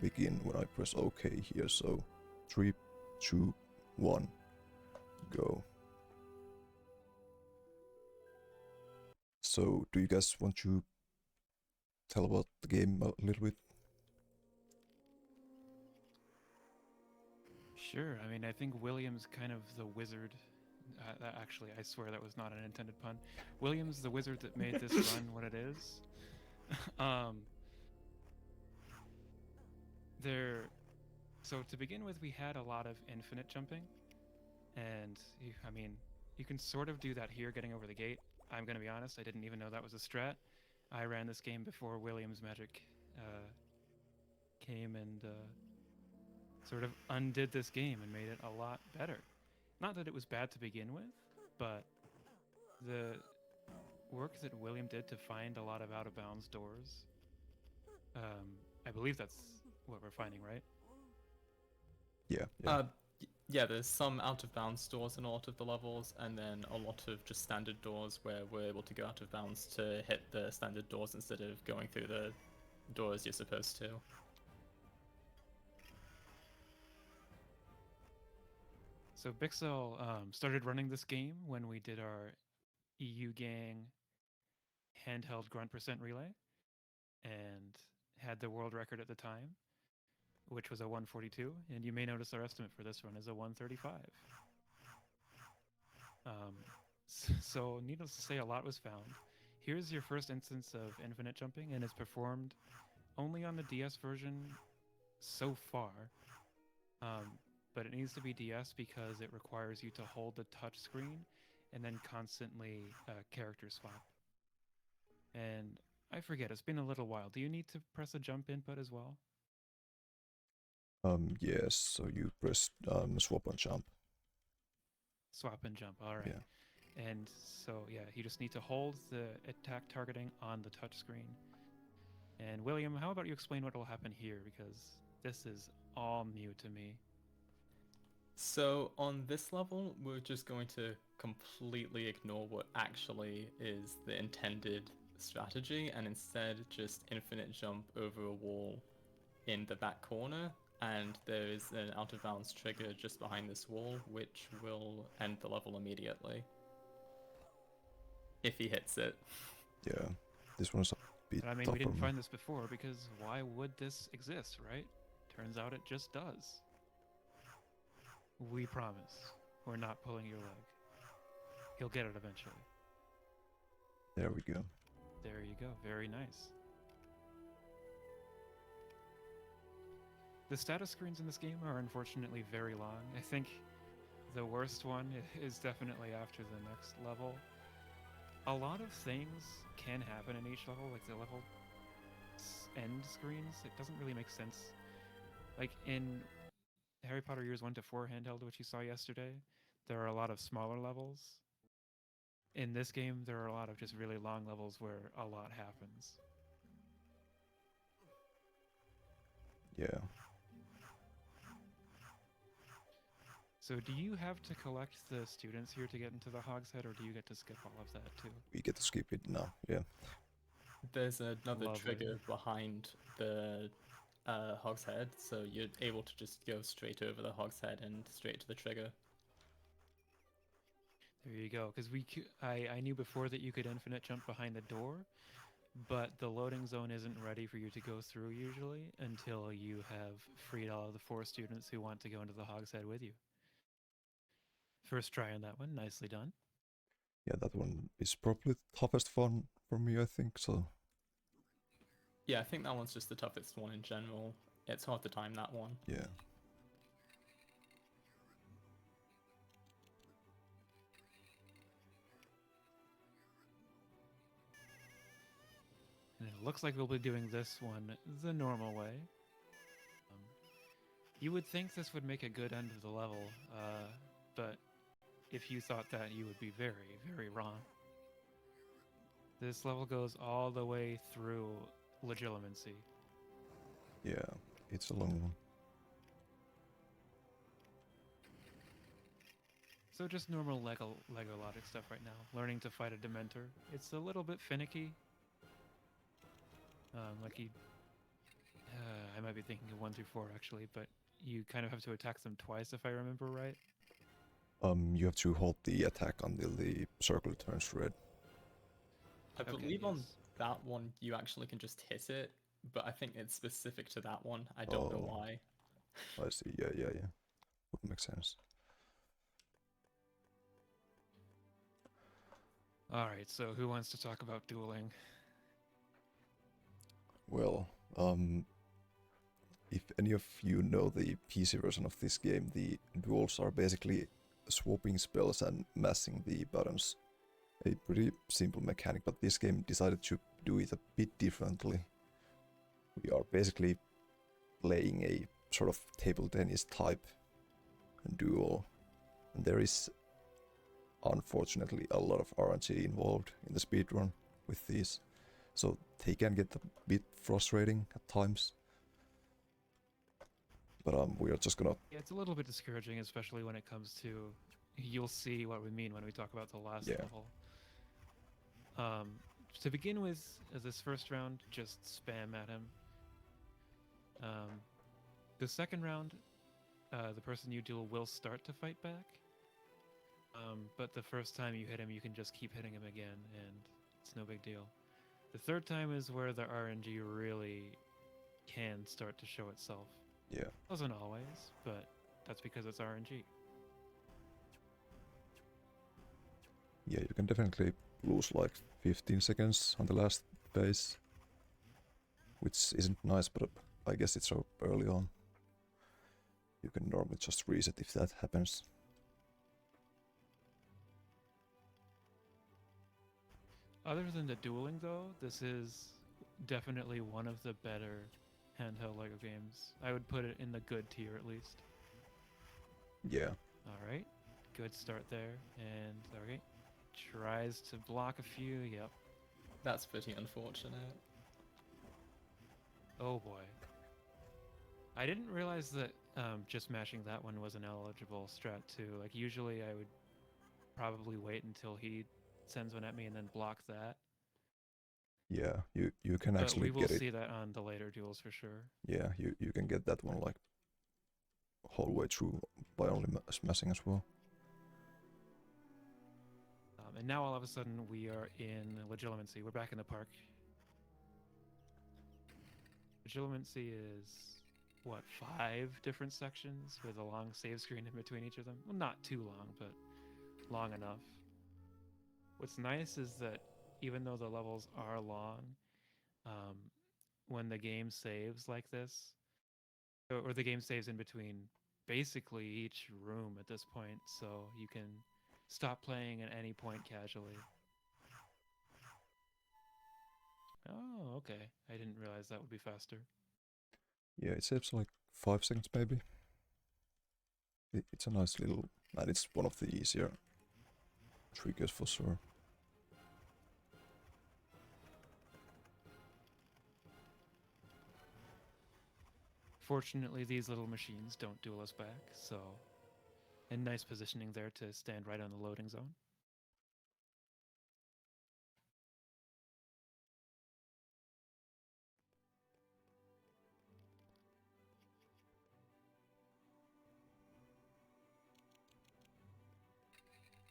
begin when I press OK here. So 3, 2, 1, go. So do you guys want to tell about the game a little bit? Sure. I mean, I think William's kind of the wizard. Actually, I swear that was not an intended pun. William's the wizard that made this run what it is. um, there. So to begin with, we had a lot of infinite jumping, and I mean, you can sort of do that here, getting over the gate. I'm gonna be honest, I didn't even know that was a strat. I ran this game before William's magic came and sort of undid this game and made it a lot better. Not that it was bad to begin with, but the work that William did to find a lot of out of bounds doors. I believe that's what we're finding, right? Yeah, yeah. Yeah, there's some out of bounds doors in a lot of the levels, and then a lot of just standard doors where we're able to go out of bounds to hit the standard doors instead of going through the doors you're supposed to. So Biksel started running this game when we did our EU gang handheld grunt percent relay and had the world record at the time, which was a 142. And you may notice our estimate for this one is a 135. So needless to say, a lot was found. Here's your first instance of infinite jumping, and it's performed only on the DS version so far. But it needs to be DS because it requires you to hold the touch screen and then constantly character swap. And I forget, it's been a little while. Do you need to press a jump input as well? Yes, so you press swap and jump. Swap and jump, all right. Yeah. And so, yeah, you just need to hold the attack targeting on the touch screen. And William, how about you explain what will happen here? Because this is all new to me. So on this level, we're just going to completely ignore what actually is the intended strategy and instead just infinite jump over a wall in the back corner, and there is an out of bounds trigger just behind this wall which will end the level immediately if he hits it. Yeah, this one's a bit But I mean, tougher. we didn't find this before because why would this exist, right? Turns out it just does. We promise. We're not pulling your leg. He'll get it eventually. There we go. There you go. Very nice. The status screens in this game are unfortunately very long. I think the worst one is definitely after the next level. A lot of things can happen in each level, like the level end screens. It doesn't really make sense. Like in Harry Potter Years 1 to 4 handheld, which you saw yesterday, there are a lot of smaller levels. In this game, there are a lot of just really long levels where a lot happens. Yeah. So do you have to collect the students here to get into the Hogshead, or do you get to skip all of that too? We get to skip it now, yeah. There's another Lovely. trigger behind the Hogshead, so you're able to just go straight over the Hogshead and straight to the trigger. There you go. Because I knew before that you could infinite jump behind the door, but the loading zone isn't ready for you to go through usually until you have freed all of the 4 students who want to go into the Hogshead with you. First try on that one, nicely done. Yeah, that one is probably the toughest one for me, I think, so. Yeah, I think that one's just the toughest one in general. It's hard to time that one. Yeah. And it looks like we'll be doing this one the normal way. You would think this would make a good end of the level, but if you thought that, you would be very, very wrong. This level goes all the way through Legilimency. Yeah, it's a long one. So just normal Lego logic stuff right now. Learning to fight a Dementor. It's a little bit finicky. might be thinking of 1 through 4 actually, but you kind of have to attack them twice if I remember right. You have to hold the attack until the circle turns red. I Okay, believe on yes. that one you actually can just hit it, but I think it's specific to that one. I don't know Oh. why. I see. Yeah. Would make sense. All right, so who wants to talk about dueling? Well, if any of you know the PC version of this game, the duels are basically swapping spells and mashing the buttons. A pretty simple mechanic, but this game decided to do it a bit differently. We are basically playing a sort of table tennis type duel, and there is unfortunately a lot of RNG involved in the speedrun with these, so they can get a bit frustrating at times. But we are just gonna... Yeah, it's a little bit discouraging, especially when it comes to. You'll see what we mean when we talk about the last Yeah. level. To begin with, this first round, just spam at him. The second round, the person you duel will start to fight back. But the first time you hit him, you can just keep hitting him again, and it's no big deal. The third time is where the RNG really can start to show itself. Yeah. Doesn't always, but that's because it's RNG. Yeah, you can definitely lose like 15 seconds on the last phase, which isn't nice, but I guess it's so early on. You can normally just reset if that happens. Other than the dueling, though, this is definitely one of the better handheld LEGO games. I would put it in the good tier at least. Yeah. All right, good start there, and all right, tries to block a few. Yep. That's pretty unfortunate. Oh boy. I didn't realize that just mashing that one was an eligible strat too. Like usually I would probably wait until he sends one at me and then block that. Yeah, you can But actually we will get it. see that on the later duels for sure. Yeah, you can get that one like whole way through by only smashing as well. And now all of a sudden we are in Legilimency. We're back in the park. Legilimency is, what, 5 different sections with a long save screen in between each of them? Well, not too long, but long enough. What's nice is that even though the levels are long, when the game saves like this, or the game saves in between basically each room at this point, so you can stop playing at any point casually. Oh, okay. I didn't realize that would be faster. Yeah, it saves like 5 seconds maybe. It's a nice little, and it's one of the easier triggers for sure. Fortunately, these little machines don't duel us back, so a nice positioning there to stand right on the loading zone.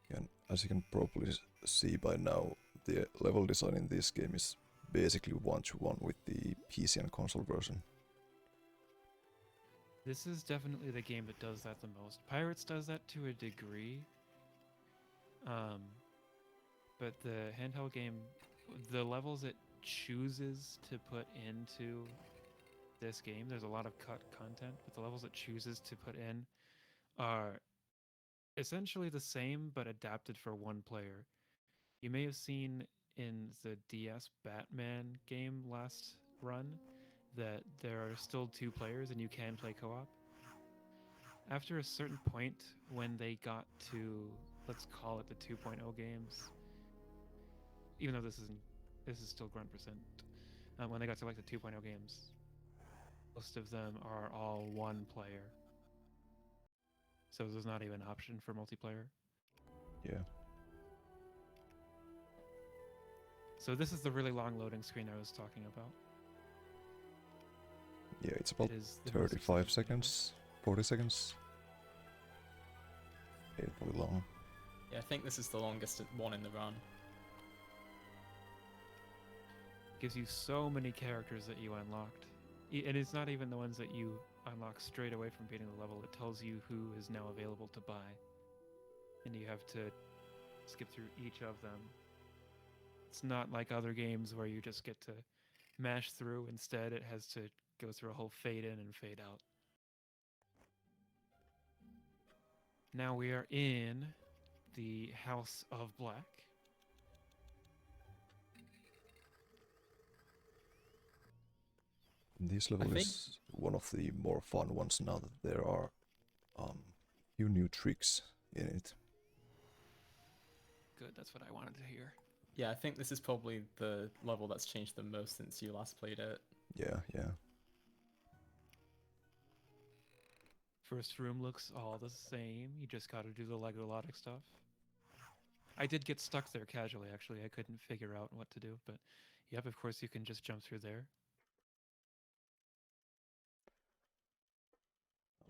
And as you can probably see by now, the level design in this game is basically one-to-one with the PC and console version. This is definitely the game that does that the most. Pirates does that to a degree. But the handheld game, the levels it chooses to put into this game, there's a lot of cut content, but the levels it chooses to put in are essentially the same but adapted for one player. You may have seen in the DS Batman game last run that there are still 2 players and you can play co-op. After a certain point, when they got to, let's call it the 2.0 games, even though this is still grunt percent, when they got to like the 2.0 games, most of them are all 1 player. So there's not even an option for multiplayer. Yeah. So this is the really long loading screen I was talking about. Yeah, it's about It is the most 35 exciting game. seconds, 40 seconds. Painfully long. Yeah, I think this is the longest one in the run. Gives you so many characters that you unlocked. And it's not even the ones that you unlock straight away from beating the level. It tells you who is now available to buy. And you have to skip through each of them. It's not like other games where you just get to mash through. Instead, it has to go through a whole fade in and fade out. Now we are in the House of Black. This level think- is one of the more fun ones now that there are few new tricks in it. Good, that's what I wanted to hear. Yeah, I think this is probably the level that's changed the most since you last played it. Yeah, yeah. First room looks all the same. You just gotta do the LEGOthon stuff. I did get stuck there casually, actually. I couldn't figure out what to do, but yep, of course you can just jump through there.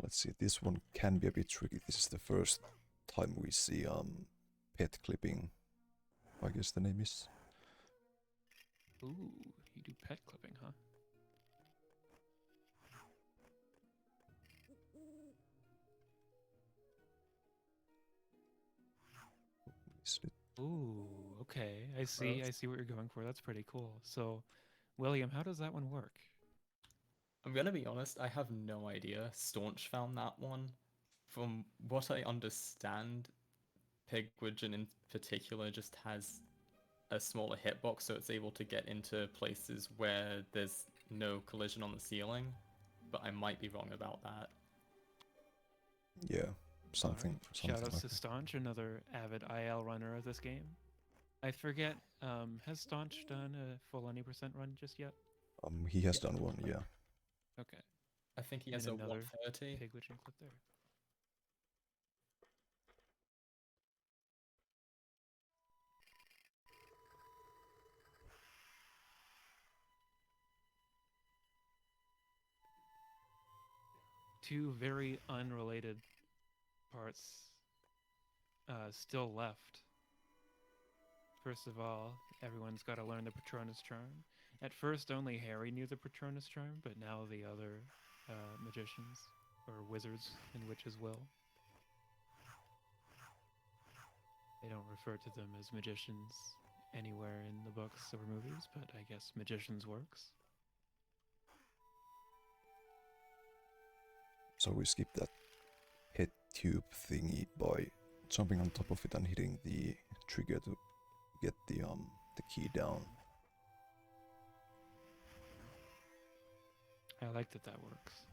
Let's see, this one can be a bit tricky. This is the first time we see pet clipping, I guess the name is. Ooh, you do pet clipping, huh? Is it? Ooh, okay. I see what you're going for. That's pretty cool. So, William, how does that one work? I'm gonna be honest, I have no idea. Staunch found that one. From what I understand, Pigwidgeon in particular just has a smaller hitbox, so it's able to get into places where there's no collision on the ceiling. But I might be wrong about that. Yeah, something, Alright. something Shout outs like to that. Staunch, another avid IL runner of this game. I forget, has Staunch done a full 90% run just yet? He has Yeah, done one, yeah. Okay. I think he has a And another 130. Pigwidgeon clip there. Two very unrelated parts still left. First of all, everyone's got to learn the Patronus Charm. At first, only Harry knew the Patronus Charm, but now the other magicians, or wizards and witches will. They don't refer to them as magicians anywhere in the books or movies, but I guess magicians works. So we skip that head tube thingy by jumping on top of it and hitting the trigger to get the key down. I like that that works.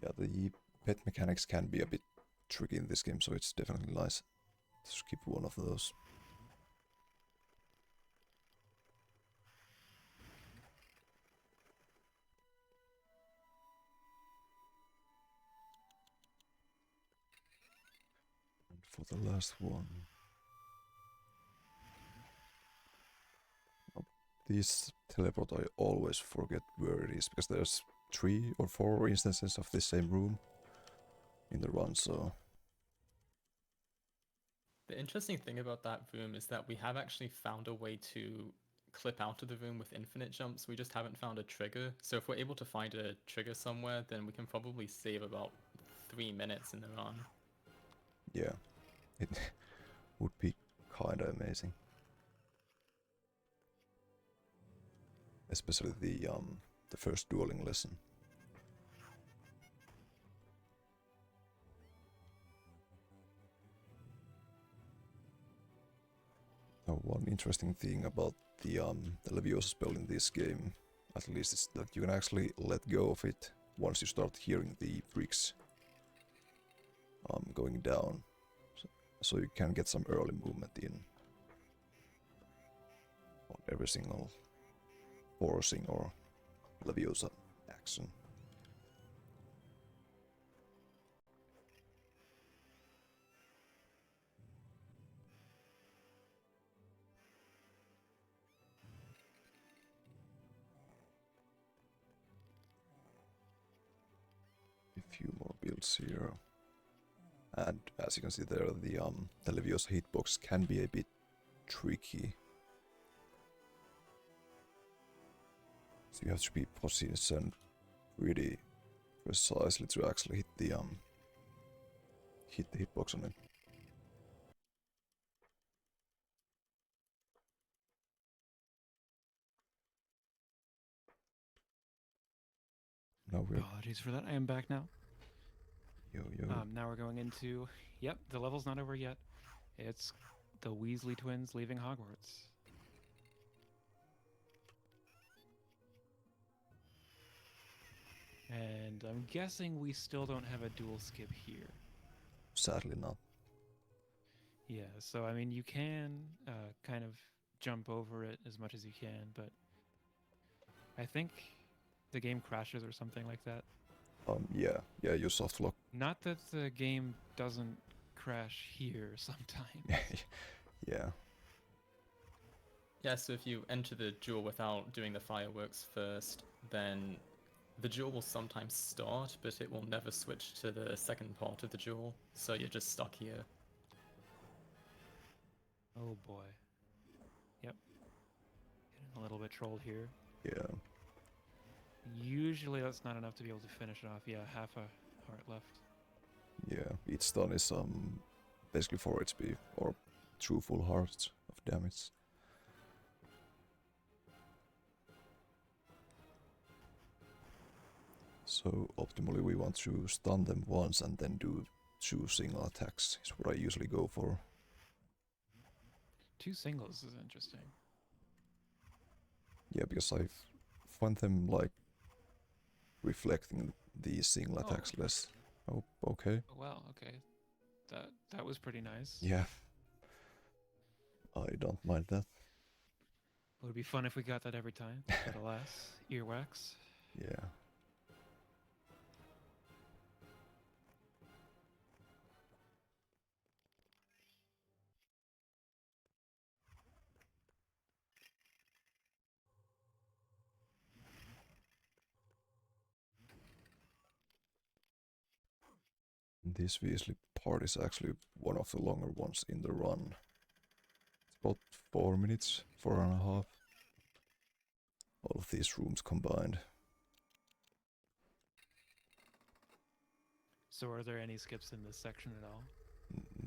Yeah, the pet mechanics can be a bit tricky in this game, so it's definitely nice to skip one of those. And for the last one... This teleport, I always forget where it is, because there's 3 or 4 instances of the same room in the run, so... The interesting thing about that room is that we have actually found a way to clip out of the room with infinite jumps. We just haven't found a trigger. So if we're able to find a trigger somewhere, then we can probably save about 3 minutes in the run. Yeah, it would be kinda amazing. Especially the first dueling lesson. Now, one interesting thing about the Leviosa spell in this game, at least, is that you can actually let go of it once you start hearing the bricks going down. So you can get some early movement in on every single forcing or Leviosa action. few more builds here. And as you can see there, the Leviosa hitbox can be a bit tricky. So you have to be positioned really precisely to actually hit the hitbox on it. Now we're Apologies for that. I am back now. yo. Now we're going into... Yep, the level's not over yet. It's the Weasley twins leaving Hogwarts. And I'm guessing we still don't have a dual skip here. Sadly not. Yeah, so I mean, you can kind of jump over it as much as you can, but I think the game crashes or something like that. Yeah, you soft lock. Not that the game doesn't crash here sometimes. Yeah. Yeah, so if you enter the duel without doing the fireworks first, then the duel will sometimes start, but it will never switch to the second part of the duel, so you're just stuck here. Oh boy. Yep. Getting a little bit trolled here. Yeah. Usually that's not enough to be able to finish it off. Yeah, half a heart left. Yeah, each stun is basically 4 HP or 2 full hearts of damage. So optimally we want to stun them once and then do 2 single attacks is what I usually go for. 2 singles is interesting. Yeah, because I find them like reflecting the single attacks less. Oh, okay. Oh, well, okay. That was pretty nice. Yeah. I don't mind that. It would be fun if we got that every time, but alas, earwax. Yeah. This Weasley part is actually one of the longer ones in the run. It's about 4 minutes, 4.5. All of these rooms combined. So are there any skips in this section at all?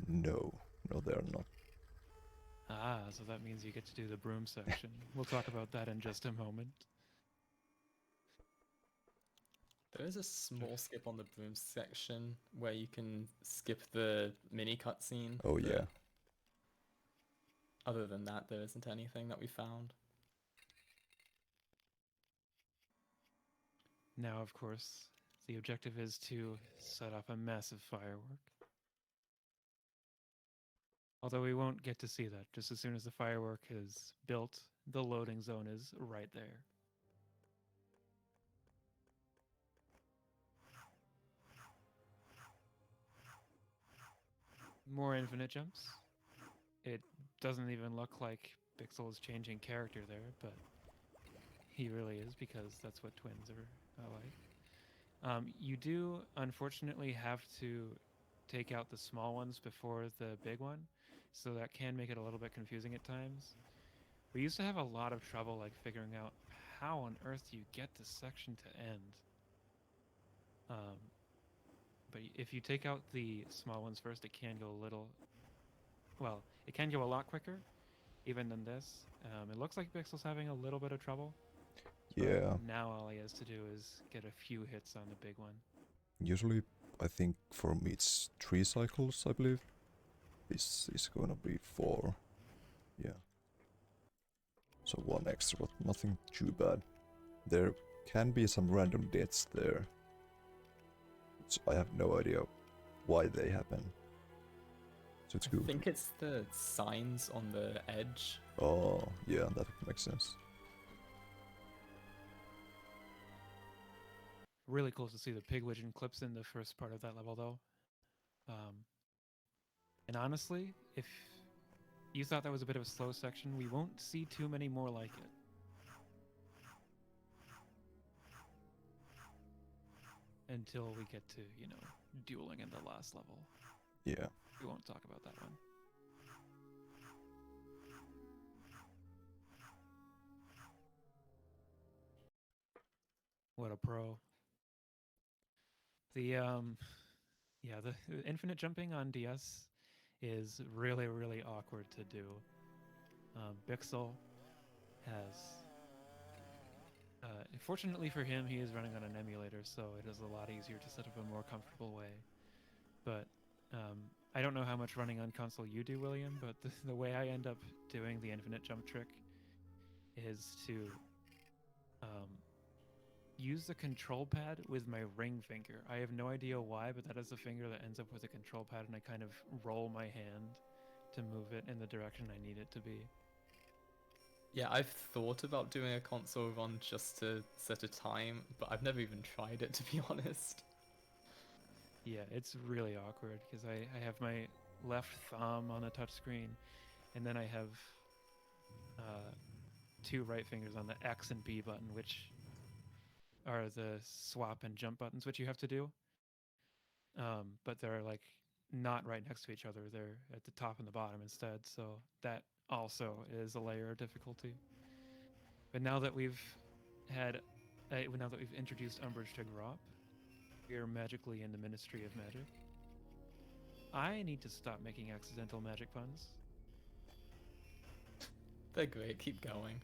No, they're not. Ah, so that means you get to do the broom section. We'll talk about that in just a moment. There is a small skip on the broom section where you can skip the mini cutscene. Oh yeah. Other than that, there isn't anything that we found. Now, of course, the objective is to set off a massive firework. Although we won't get to see that. Just as soon as the firework is built, the loading zone is right there. More infinite jumps. It doesn't even look like Biksel is changing character there, but he really is, because that's what twins are like. You do, unfortunately, have to take out the small ones before the big one, so that can make it a little bit confusing at times. We used to have a lot of trouble like figuring out how on earth you get this section to end. But if you take out the small ones first, it can go a little... Well, it can go a lot quicker, even than this. It looks like Biksel's having a little bit of trouble. Yeah. Now all he has to do is get a few hits on the big one. Usually, I think for me it's 3 cycles, I believe. This is gonna be 4. Yeah. So 1 extra, but nothing too bad. There can be some random deaths there. I have no idea why they happen. So it's good. I think it's the signs on the edge. Oh, yeah, that makes sense. Really cool to see the Pigwidgeon clips in the first part of that level, though. And honestly, if you thought that was a bit of a slow section, we won't see too many more like it. until we get to, dueling in the last level. Yeah. We won't talk about that one. What a pro. The the infinite jumping on DS is really, really awkward to do. Biksel has fortunately for him, he is running on an emulator, so it is a lot easier to set up a more comfortable way. But I don't know how much running on console you do, William, but the way I end up doing the infinite jump trick is to use the control pad with my ring finger. I have no idea why, but that is the finger that ends up with the control pad, and I kind of roll my hand to move it in the direction I need it to be. Yeah, I've thought about doing a console run just to set a time, but I've never even tried it, to be honest. Yeah, it's really awkward because I have my left thumb on the touchscreen, and then I have two right fingers on the X and B button, which are the swap and jump buttons, which you have to do. But they're like not right next to each other. They're at the top and the bottom instead. So that also is a layer of difficulty. But now that we've introduced Umbrage to Grop, we are magically in the Ministry of Magic. I need to stop making accidental magic puns. They're great, keep going.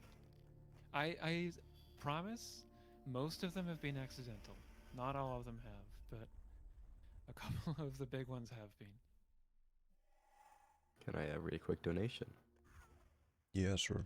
I promise most of them have been accidental. Not all of them have, but a couple of the big ones have been. Can I have a really quick donation? Yeah, sure.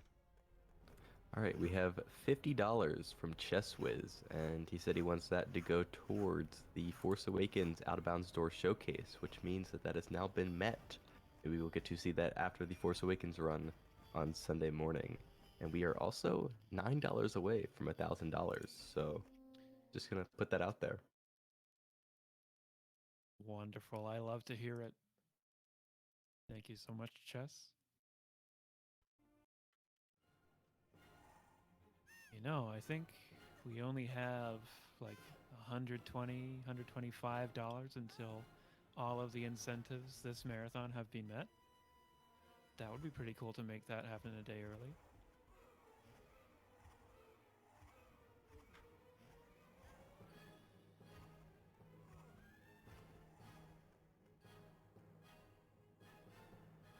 All right, we have $50 from Chess Whiz, and he said he wants that to go towards the Force Awakens Out of Bounds Door showcase, which means that that has now been met. We will get to see that after the Force Awakens run on Sunday morning. And we are also $9 away from $1,000, so just gonna put that out there. Wonderful. I love to hear it. Thank you so much, Chess. I think we only have like $120, $125 until all of the incentives this marathon have been met. That would be pretty cool to make that happen a day early.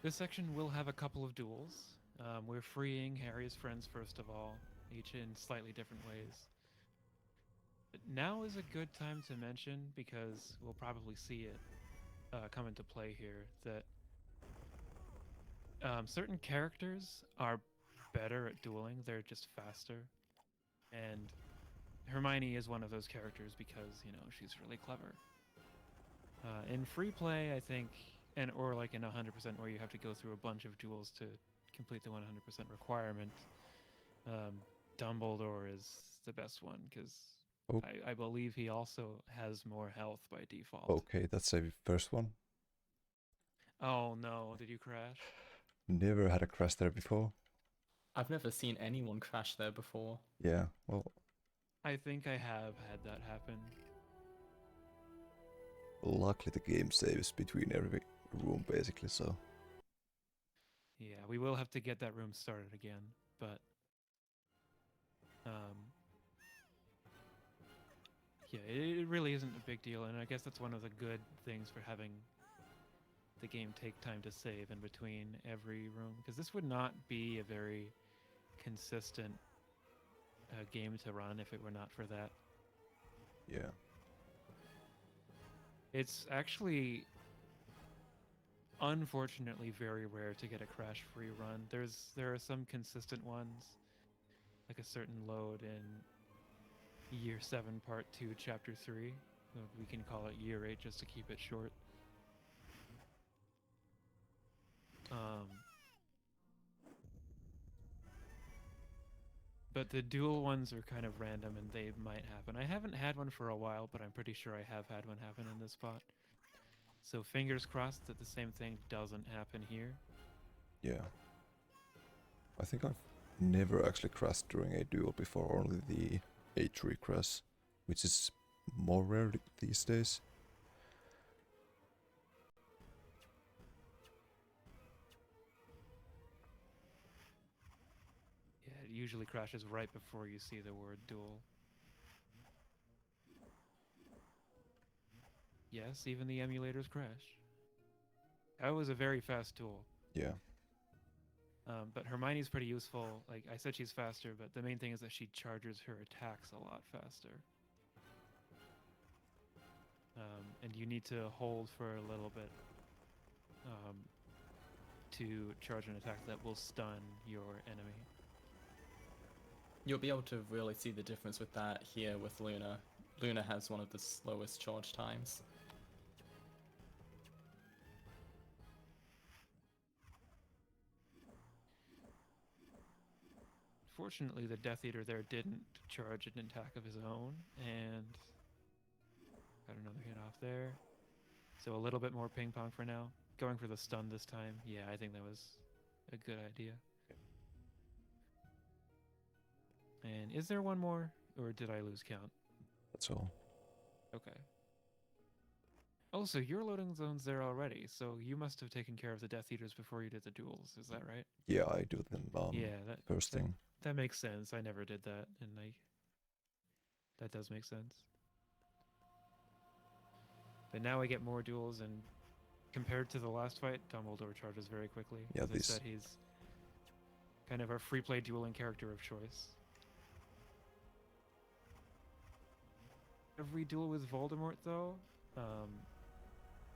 This section will have a couple of duels. We're freeing Harry's friends first of all, each in slightly different ways. But now is a good time to mention, because we'll probably see it come into play here, that certain characters are better at dueling. They're just faster. And Hermione is one of those characters because, she's really clever. In free play, I think, or like in 100% where you have to go through a bunch of duels to complete the 100% requirement, Dumbledore is the best one because Oh. I believe he also has more health by default. Okay, that's a first one. Oh no, did you crash? Never had a crash there before. I've never seen anyone crash there before. Yeah, well, I think I have had that happen. luckily the game saves between every room basically, so. Yeah, we will have to get that room started again, but yeah, it really isn't a big deal, and I guess that's one of the good things for having the game take time to save in between every room, because this would not be a very consistent game to run if it were not for that. Yeah. It's actually unfortunately very rare to get a crash-free run. There are some consistent ones, like a certain load in Year 7, Part 2, Chapter 3. We can call it Year 8 just to keep it short. But the dual ones are kind of random and they might happen. I haven't had one for a while, but I'm pretty sure I have had one happen in this spot. So fingers crossed that the same thing doesn't happen here. Yeah. I think I've never actually crashed during a duel before, only the A3 crash, which is more rare these days. Yeah, it usually crashes right before you see the word duel. Yes, even the emulators crash. That was a very fast duel. Yeah. But Hermione's pretty useful. Like I said, she's faster, but the main thing is that she charges her attacks a lot faster. And you need to hold for a little bit to charge an attack that will stun your enemy. You'll be able to really see the difference with that here with Luna. Luna has one of the slowest charge times. Fortunately, the Death Eater there didn't charge an attack of his own, and got another hit off there. So a little bit more ping pong for now. Going for the stun this time. Yeah, I think that was a good idea. And is there one more, or did I lose count? That's all. Okay. Oh, so your loading zone's there already, so you must have taken care of the Death Eaters before you did the duels, is that right? Yeah, I do them Yeah, first thing. that makes sense. I never did that, and that does make sense. But now I get more duels, and compared to the last fight, Dumbledore charges very quickly. Yeah, As I this- said, he's kind of our free play dueling character of choice. Every duel with Voldemort, though,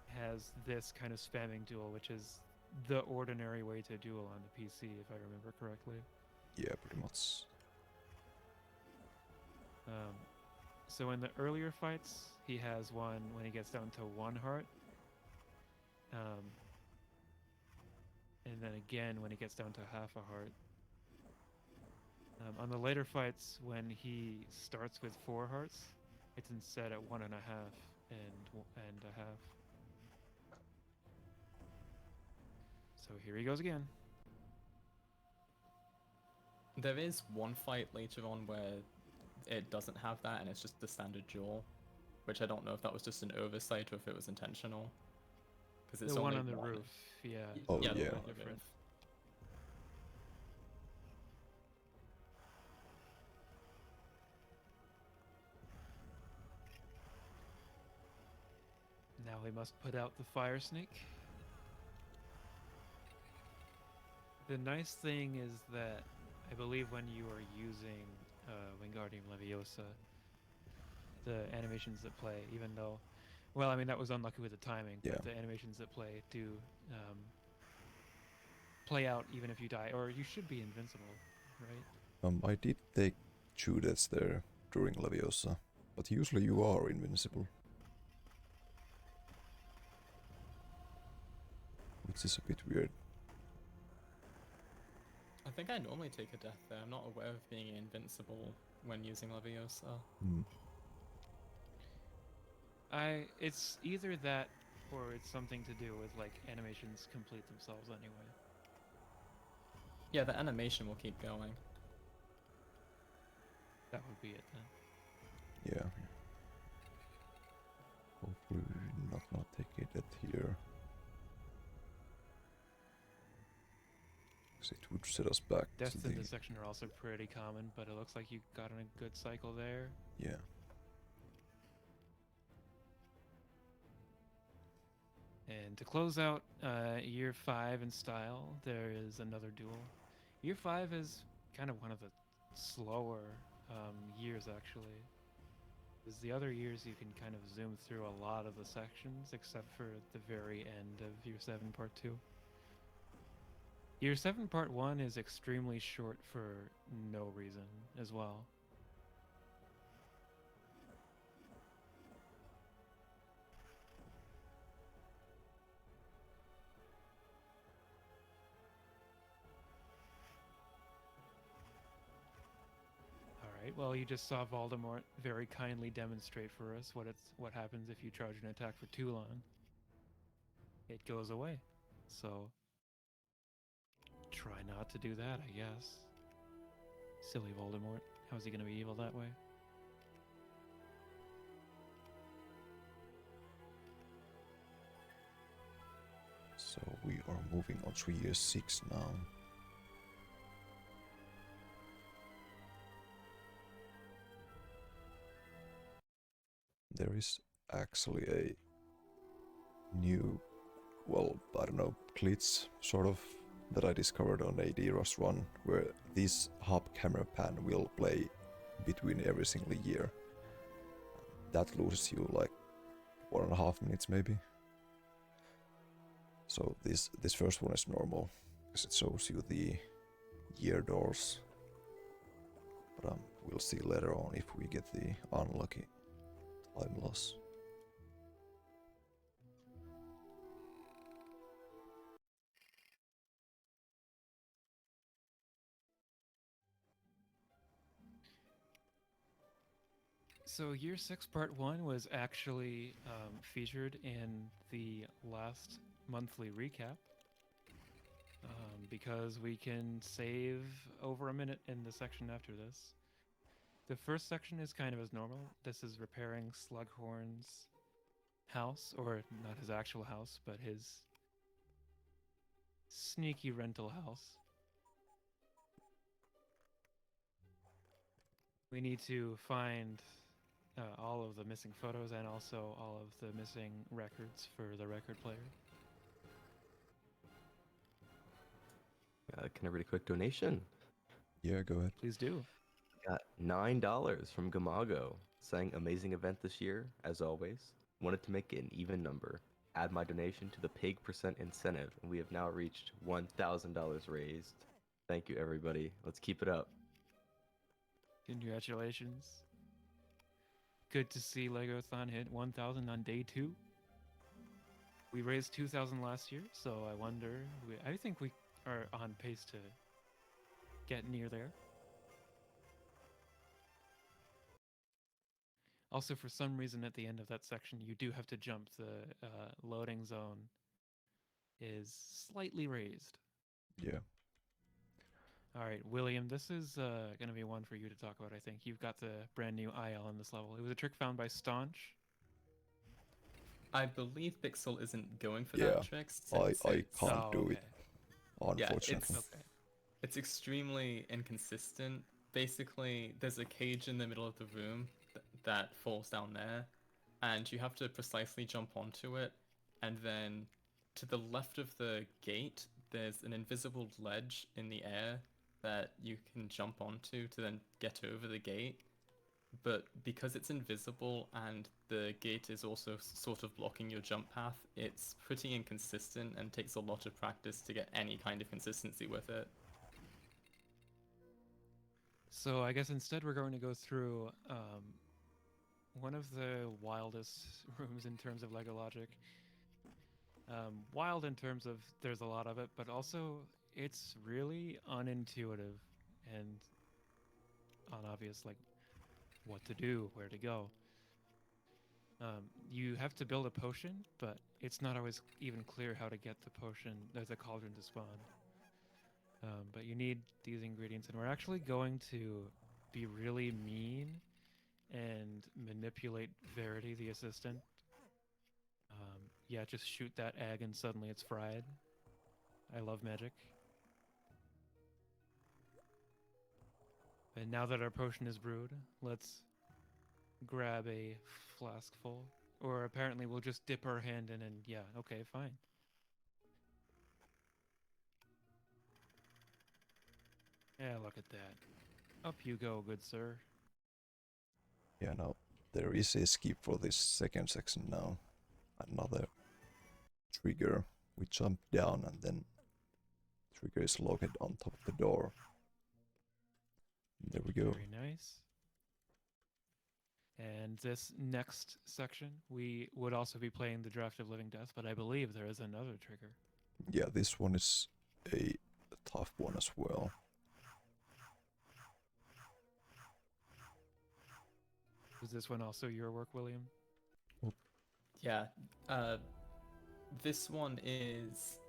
has this kind of spamming duel, which is the ordinary way to duel on the PC, if I remember correctly. Yeah, pretty much. So in the earlier fights, he has one when he gets down to 1 heart. And then again when he gets down to half a heart. On the later fights, when he starts with 4 hearts, it's instead at 1.5 and a half. So here he goes again. There is one fight later on where it doesn't have that and it's just the standard duel, which I don't know if that was just an oversight or if it was intentional. Because it's The one only on the roof, yeah. Oh, the yeah. one on the Different. roof. Now we must put out the fire snake. The nice thing is that I believe when you are using Wingardium Leviosa, the animations that play, even though, well, I mean, that was unlucky with the timing, Yeah. but the animations that play do play out even if you die, or you should be invincible, right? I did take 2 deaths there during Leviosa, but usually you are invincible. Which is a bit weird. I think I normally take a death there. I'm not aware of being invincible when using Leviosa. Hmm. It's either that or it's something to do with like animations complete themselves anyway. Yeah, the animation will keep going. That would be it then. Yeah. Hopefully we're not gonna take a death here. 'Cause it would set us back to Deaths in the... this section are also pretty common, but it looks like you got in a good cycle there. Yeah. And to close out year 5 in style, there is another duel. Year 5 is kind of one of the slower years, actually. Because the other years you can kind of zoom through a lot of the sections, except for the very end of year 7 part 2. Year 7 part 1 is extremely short for no reason as well. Alright, well you just saw Voldemort very kindly demonstrate for us what happens if you charge an attack for too long. It goes away. So try not to do that, I guess. Silly Voldemort. How is he going to be evil that way? So we are moving on 3 years 6 now. There is actually a new, well, I don't know, glitch sort of that I discovered on a DROS run where this hub camera pan will play between every single year. That loses you like 1.5 minutes maybe. So this first one is normal because it shows you the year doors. But we'll see later on if we get the unlucky time loss. So year 6 part 1 was actually featured in the last monthly recap because we can save over a minute in the section after this. The first section is kind of as normal. This is repairing Slughorn's house, or not his actual house, but his sneaky rental house. We need to find all of the missing photos and also all of the missing records for the record player. Can I read a quick donation? Yeah, go ahead. Please do. Got $9 from Gamago, saying amazing event this year, as always. Wanted to make it an even number. Add my donation to the pig % incentive, and we have now reached $1,000 raised. Thank you, everybody. Let's keep it up. Congratulations. Good to see LEGOthon hit 1,000 on day 2. We raised 2,000 last year, so I wonder. I think we are on pace to get near there. Also, for some reason, at the end of that section, you do have to jump. The loading zone is slightly raised. Yeah. All right, William, this is going to be one for you to talk about, I think. You've got the brand new IL in this level. It was a trick found by Staunch. I believe Biksel isn't going for Yeah, that trick. Since I can't do it, Yeah, unfortunately. it's extremely inconsistent. Basically, there's a cage in the middle of the room that falls down there, and you have to precisely jump onto it, and then to the left of the gate, there's an invisible ledge in the air that you can jump onto to then get over the gate. But because it's invisible and the gate is also sort of blocking your jump path, it's pretty inconsistent and takes a lot of practice to get any kind of consistency with it. So I guess instead we're going to go through one of the wildest rooms in terms of LEGO logic. Wild in terms of there's a lot of it, but also it's really unintuitive and unobvious, like what to do, where to go. You have to build a potion, but it's not always even clear how to get the potion. There's a cauldron to spawn. But you need these ingredients, and we're actually going to be really mean and manipulate Verity, the assistant. Yeah, just shoot that egg and suddenly it's fried. I love magic. And now that our potion is brewed, let's grab a flask full. Or apparently we'll just dip our hand in and yeah, okay, fine. Yeah, look at that. Up you go, good sir. Yeah, now there is a skip for this second section now. Another trigger. We jump down and then trigger is located on top of the door. There we go. Very nice. And this next section, we would also be playing the Draft of Living Death, but I believe there is another trigger. Yeah, this one is a tough one as well. Is this one also your work, William? Yeah, this one is...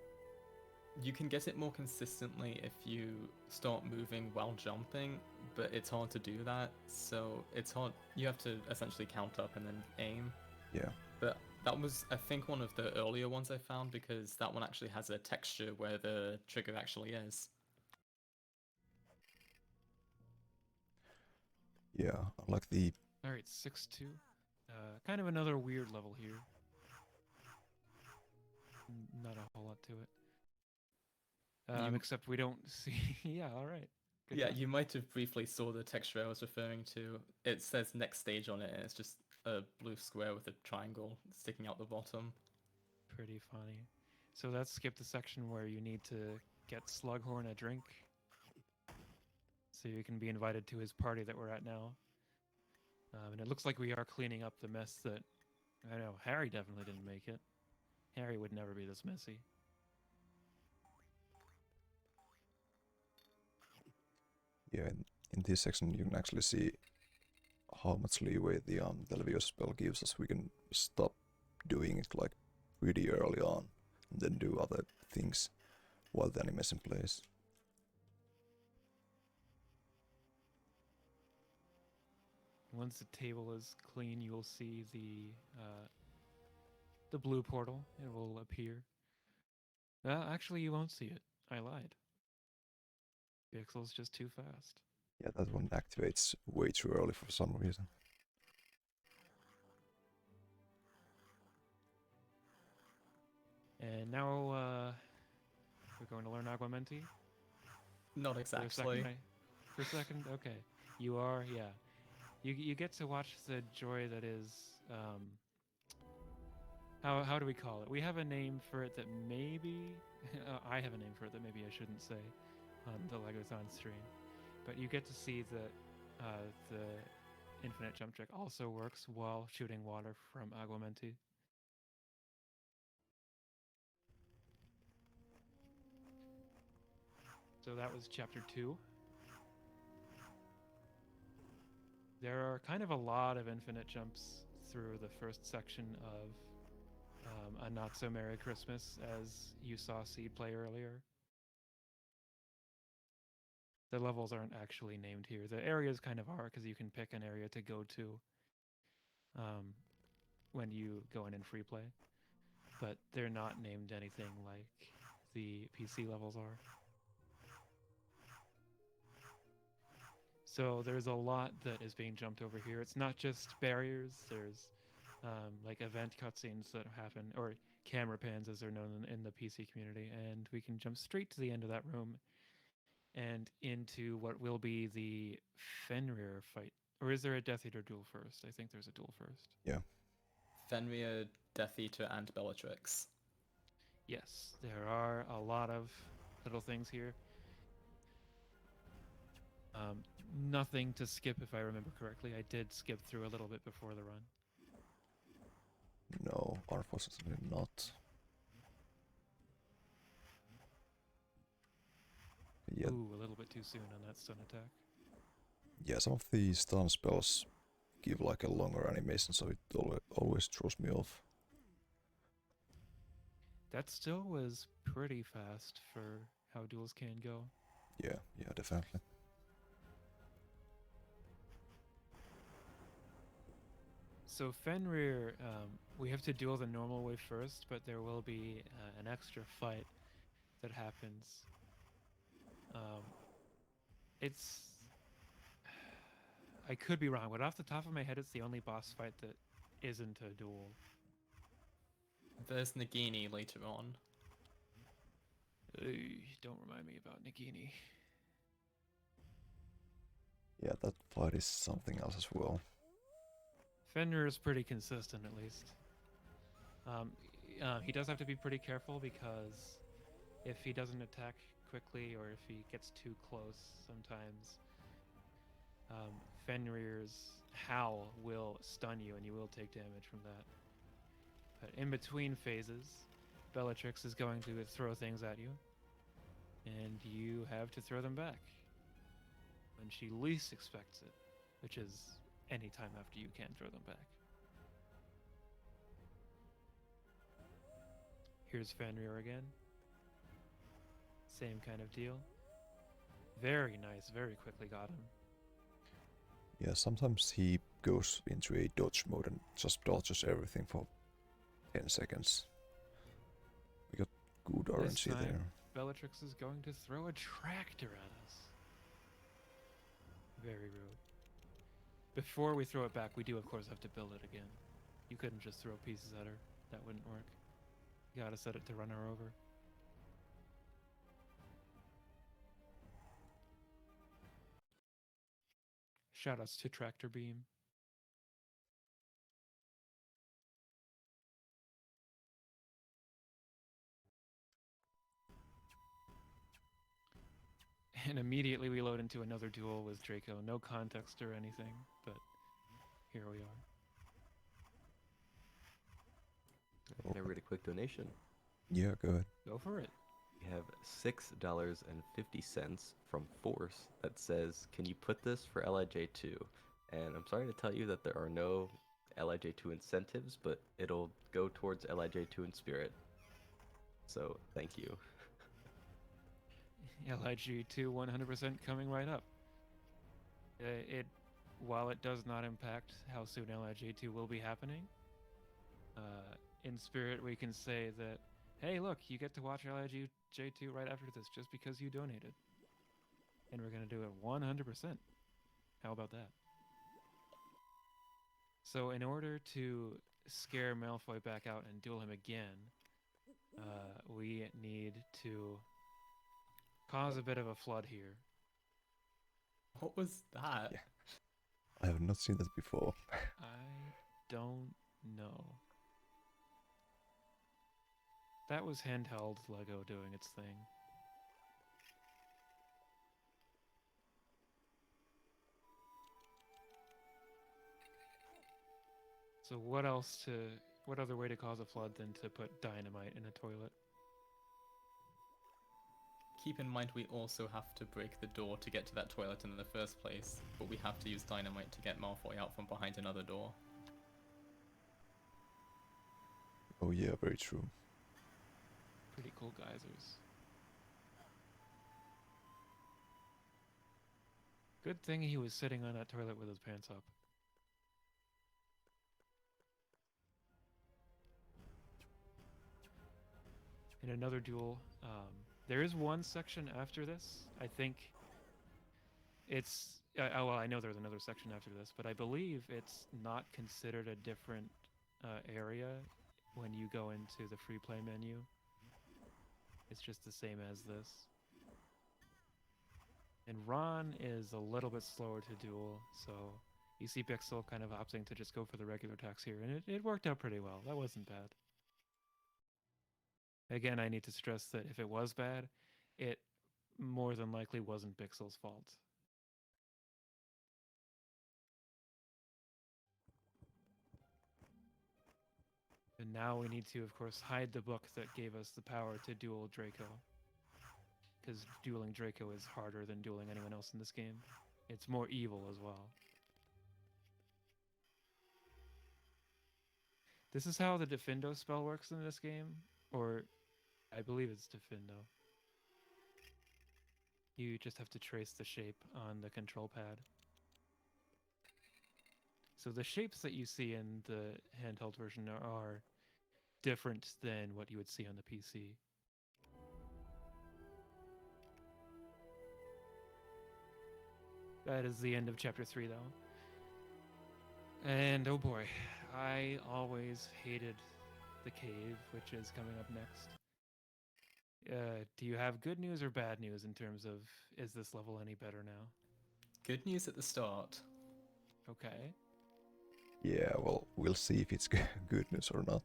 You can get it more consistently if you start moving while jumping, but it's hard to do that, so it's hard. You have to essentially count up and then aim. Yeah. But That was, I think, one of the earlier ones I found because that one actually has a texture where the trigger actually is. Yeah, I like the All right, 6-2. Kind of another weird level here. Not a whole lot to it. You- Except we don't see. Yeah, all right. Good Yeah, job. you might have briefly saw the texture I was referring to. It says next stage on it, and it's just a blue square with a triangle sticking out the bottom. Pretty funny. So let's skip the section where you need to get Slughorn a drink, so you can be invited to his party that we're at now. And it looks like we are cleaning up the mess that I know Harry definitely didn't make it. Harry would never be this messy. yeah in this section you can actually see how much leeway the Leviosa spell gives us. We can stop doing it like pretty early on and then do other things while the animation plays. Once the table is clean, you will see the blue portal. It will appear. Actually, you won't see it. I lied. Biksel's just too fast. Yeah, that one activates way too early for some reason. And now we're going to learn Aguamenti. Not For a exactly. second, for a second, okay. You are, yeah. You get to watch the joy that is. How do we call it? We have a name for it that maybe I have a name for it that maybe I shouldn't say on the LEGOthon stream, but you get to see that the infinite jump trick also works while shooting water from Aguamenti. So that was chapter 2. There are kind of a lot of infinite jumps through the first section of A Not So Merry Christmas, as you saw Seed play earlier. The levels aren't actually named here. The areas kind of are, because you can pick an area to go to when you go in free play. But they're not named anything like the PC levels are. So there's a lot that is being jumped over here. It's not just barriers. There's like event cutscenes that happen, or camera pans as they're known in the PC community. And we can jump straight to the end of that room and into what will be the Fenrir fight. Or is there a Death Eater duel first? I think there's a duel first. Yeah. Fenrir, Death Eater, and Bellatrix. Yes, there are a lot of little things here. Nothing to skip if I remember correctly. I did skip through a little bit before the run. No, unfortunately not. Yeah, Ooh, a little bit too soon on that stun attack. yeah, some of the stun spells give like a longer animation, so it always throws me off. That still was pretty fast for how duels can go. Yeah, definitely. So Fenrir, we have to duel the normal way first, but there will be an extra fight that happens. It's... I could be wrong, but off the top of my head, it's the only boss fight that isn't a duel. There's Nagini later on. Don't remind me about Nagini. Yeah, that fight is something else as well. Fenrir is pretty consistent, at least. He does have to be pretty careful because if he doesn't attack quickly or if he gets too close sometimes, Fenrir's howl will stun you and you will take damage from that. But in between phases, Bellatrix is going to throw things at you, and you have to throw them back when she least expects it, which is any time after you can throw them back. Here's Fenrir again. Same kind of deal. Very nice, very quickly got him. Yeah, sometimes he goes into a dodge mode and just dodges everything for 10 seconds. We got good This RNG time, there. Bellatrix is going to throw a tractor at us. Very rude. Before we throw it back, we do of course have to build it again. You couldn't just throw pieces at her. That wouldn't work. You gotta set it to run her over. Shoutouts to Tractor Beam. And immediately we load into another duel with Draco. No context or anything, but here we are. Can I read a quick donation? Yeah, go ahead. Go for it. We have $6.50 from Force that says, "Can you put this for LIJ2?" And I'm sorry to tell you that there are no LIJ2 incentives, but it'll go towards LIJ2 in spirit. So thank you. LIG2 100% coming right up. While it does not impact how soon LIG2 will be happening, in spirit we can say that, hey, look, you get to watch LIG2 right after this just because you donated. And we're going to do it 100%. How about that? So in order to scare Malfoy back out and duel him again, we need to cause a bit of a flood here. What was that? Yeah. I have not seen that before. I don't know. That was handheld Lego doing its thing. So what other way to cause a flood than to put dynamite in a toilet? Keep in mind we also have to break the door to get to that toilet in the first place, but we have to use dynamite to get Malfoy out from behind another door. Oh yeah, very true. Pretty cool geysers. Good thing he was sitting on that toilet with his pants up. In another duel, there is one section after this. I think it's... well, I know there's another section after this, but I believe it's not considered a different area when you go into the free play menu. It's just the same as this. And Ron is a little bit slower to duel, so you see Biksel kind of opting to just go for the regular attacks here, and it worked out pretty well. That wasn't bad. Again, I need to stress that if it was bad, it more than likely wasn't Biksel's fault. And now we need to, of course, hide the book that gave us the power to duel Draco. Because dueling Draco is harder than dueling anyone else in this game. It's more evil as well. This is how the Defindo spell works in this game, or I believe it's Defindo. You just have to trace the shape on the control pad. So the shapes that you see in the handheld version are different than what you would see on the PC. That is the end of chapter 3, though. And oh boy, I always hated the cave, which is coming up next. Do you have good news or bad news in terms of, is this level any better now? Good news at the start. Okay. Yeah, well, we'll see if it's good news or not.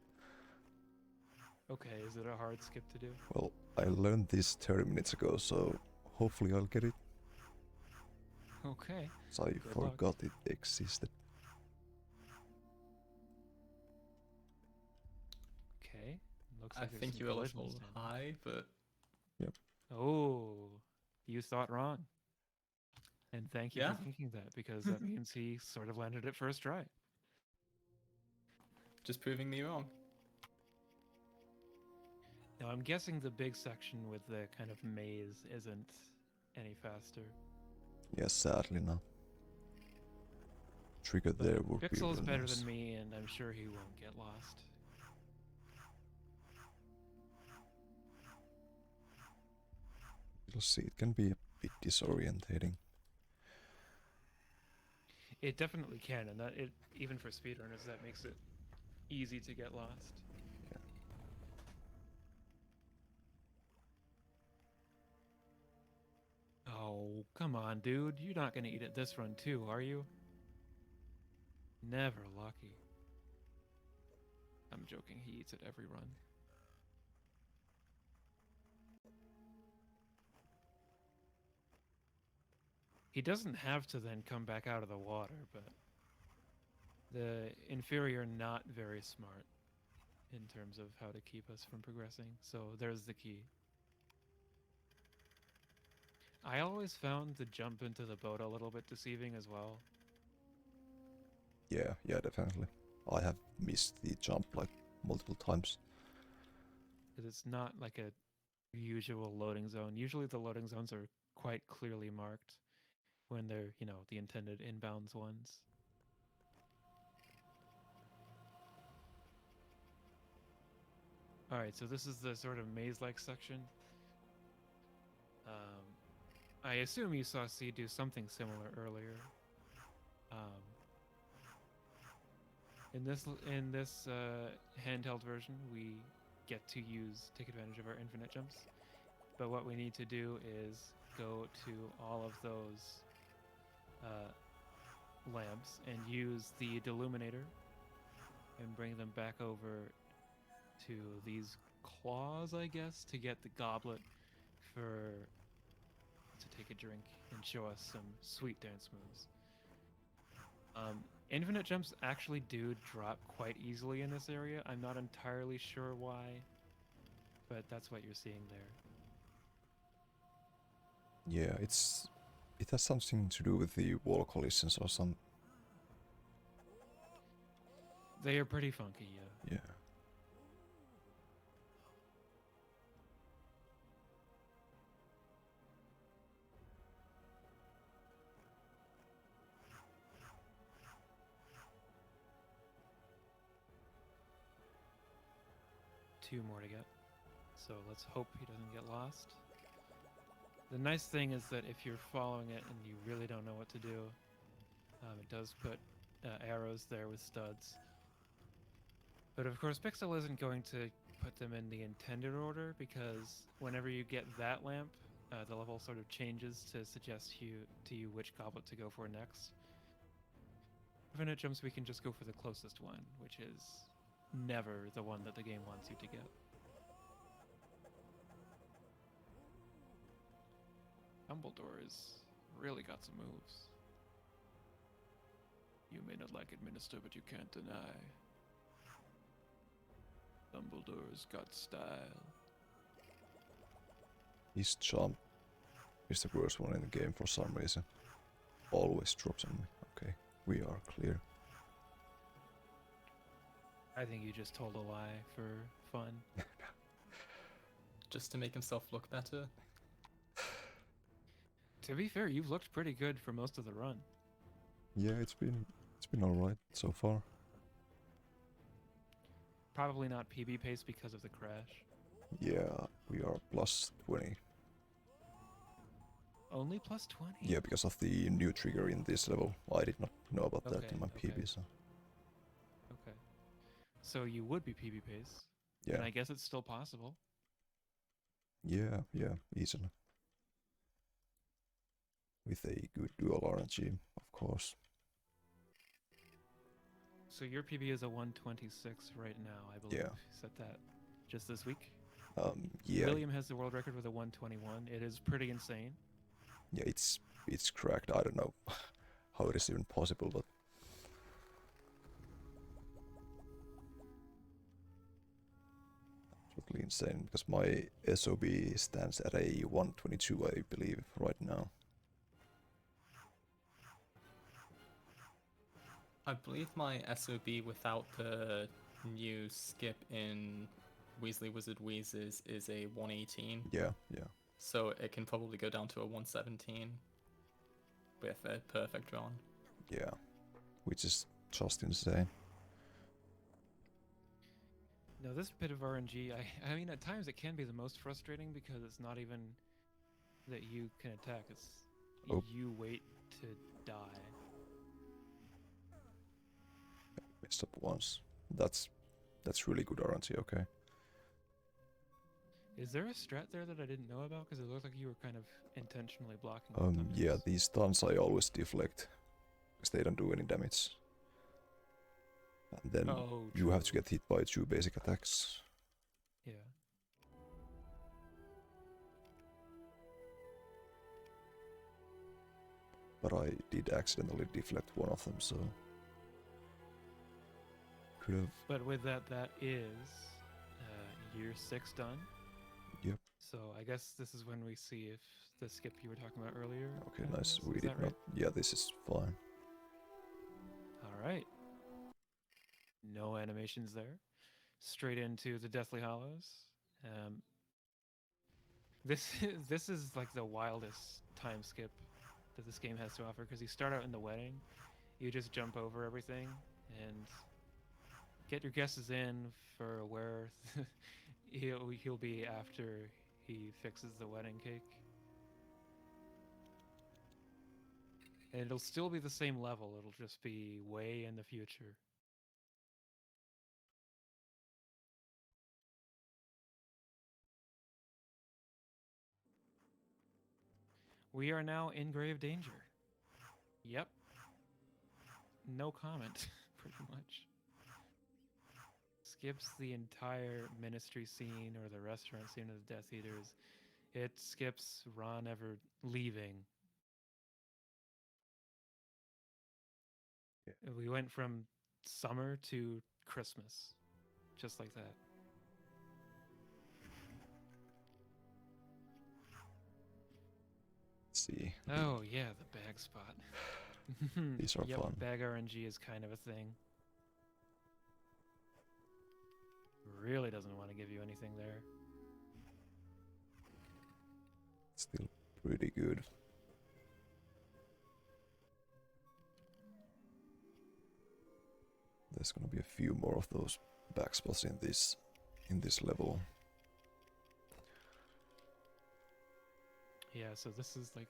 Okay, is it a hard skip to do? Well, I learned this 30 minutes ago, so hopefully I'll get it. Okay. So I Good luck. forgot it existed. Okay. Looks I like there's think some you're a collisions little then. high, but Oh, you thought wrong. And thank you Yeah. for thinking that, because that means he sort of landed it first try. just proving me wrong. Now, I'm guessing the big section with the kind of maze isn't any faster. Yes, sadly not. Trigger there would be Biksel's really better nice. than me, and I'm sure he won't get lost. We'll see. It can be a bit disorientating. It definitely can, and that it even for speedrunners that makes it easy to get lost. Yeah. Oh, come on, dude. You're not gonna eat it this run too, are you? Never lucky. I'm joking, he eats it every run. He doesn't have to then come back out of the water, but the inferior not very smart in terms of how to keep us from progressing, so there's the key. I always found the jump into the boat a little bit deceiving as well. Yeah, definitely. I have missed the jump like multiple times. Because it's not like a usual loading zone. Usually the loading zones are quite clearly marked when they're, you know, the intended inbounds ones. Alright, so this is the sort of maze-like section. I assume you saw C do something similar earlier. In this handheld version, we get to take advantage of our infinite jumps. But what we need to do is go to all of those lamps and use the deluminator and bring them back over to these claws, I guess, to get the goblet to take a drink and show us some sweet dance moves. Infinite jumps actually do drop quite easily in this area. I'm not entirely sure why, but that's what you're seeing there. Yeah, it has something to do with the wall collisions or some. They are pretty funky, yeah. Yeah. Two more to get. So let's hope he doesn't get lost. The nice thing is that if you're following it and you really don't know what to do, it does put arrows there with studs. But of course, Biksel isn't going to put them in the intended order, because whenever you get that lamp, the level sort of changes to suggest to you which goblet to go for next. Infinite jumps, we can just go for the closest one, which is never the one that the game wants you to get. Dumbledore's really got some moves. You may not like it, Minister, but you can't deny. Dumbledore's got style. His jump is the worst one in the game for some reason. Always drops on me. Okay, we are clear. I think you just told a lie for fun. Just to make himself look better. To be fair, you've looked pretty good for most of the run. Yeah, it's been alright so far. Probably not PB pace because of the crash. Yeah, we are plus 20. Only plus 20? Yeah, because of the new trigger in this level. I did not know about that in my PB, so. Okay. So you would be PB pace. Yeah. And I guess it's still possible. Yeah, easily. With a good dual RNG, of course. So your PB is a 126 right now, I believe. Yeah. You said that just this week? Yeah. William has the world record with a 121. It is pretty insane. Yeah, it's cracked. I don't know how it is even possible, but absolutely insane, because my SOB stands at a 122, I believe, right now. I believe my SOB without the new skip in Weasley Wizard Wheezes is a 118. Yeah. So it can probably go down to a 117 with a perfect run. Yeah, which is just insane. Now this bit of RNG, I mean, at times it can be the most frustrating because it's not even that you can attack. It's Oh. you wait to die. Messed up once. That's really good RNG, okay. Is there a strat there that I didn't know about? Because it looked like you were kind of intentionally blocking the thunders. Yeah, these stuns I always deflect. Because they don't do any damage. And then Oh, you have to true. get hit by 2 basic attacks. Yeah. But I did accidentally deflect one of them, so... Could have... But with that, that is year 6 done. Yep. So I guess this is when we see if the skip you were talking about earlier. Okay, happens. nice. We Is did that not... right? Yeah, this is fine. All right. No animations there. Straight into the Deathly Hollows. This is like the wildest time skip that this game has to offer, because you start out in the wedding, you just jump over everything and get your guesses in for where he'll be after he fixes the wedding cake. And it'll still be the same level, it'll just be way in the future. We are now in grave danger. Yep. No comment, pretty much. Skips the entire ministry scene or the restaurant scene of the Death Eaters. It skips Ron ever leaving. Yeah. We went from summer to Christmas, just like that. Let's see. Oh yeah, the bag spot. These are yep, fun. bag RNG is kind of a thing. Really doesn't want to give you anything there. Still pretty good. There's gonna be a few more of those backspots in this level. Yeah, so this is like,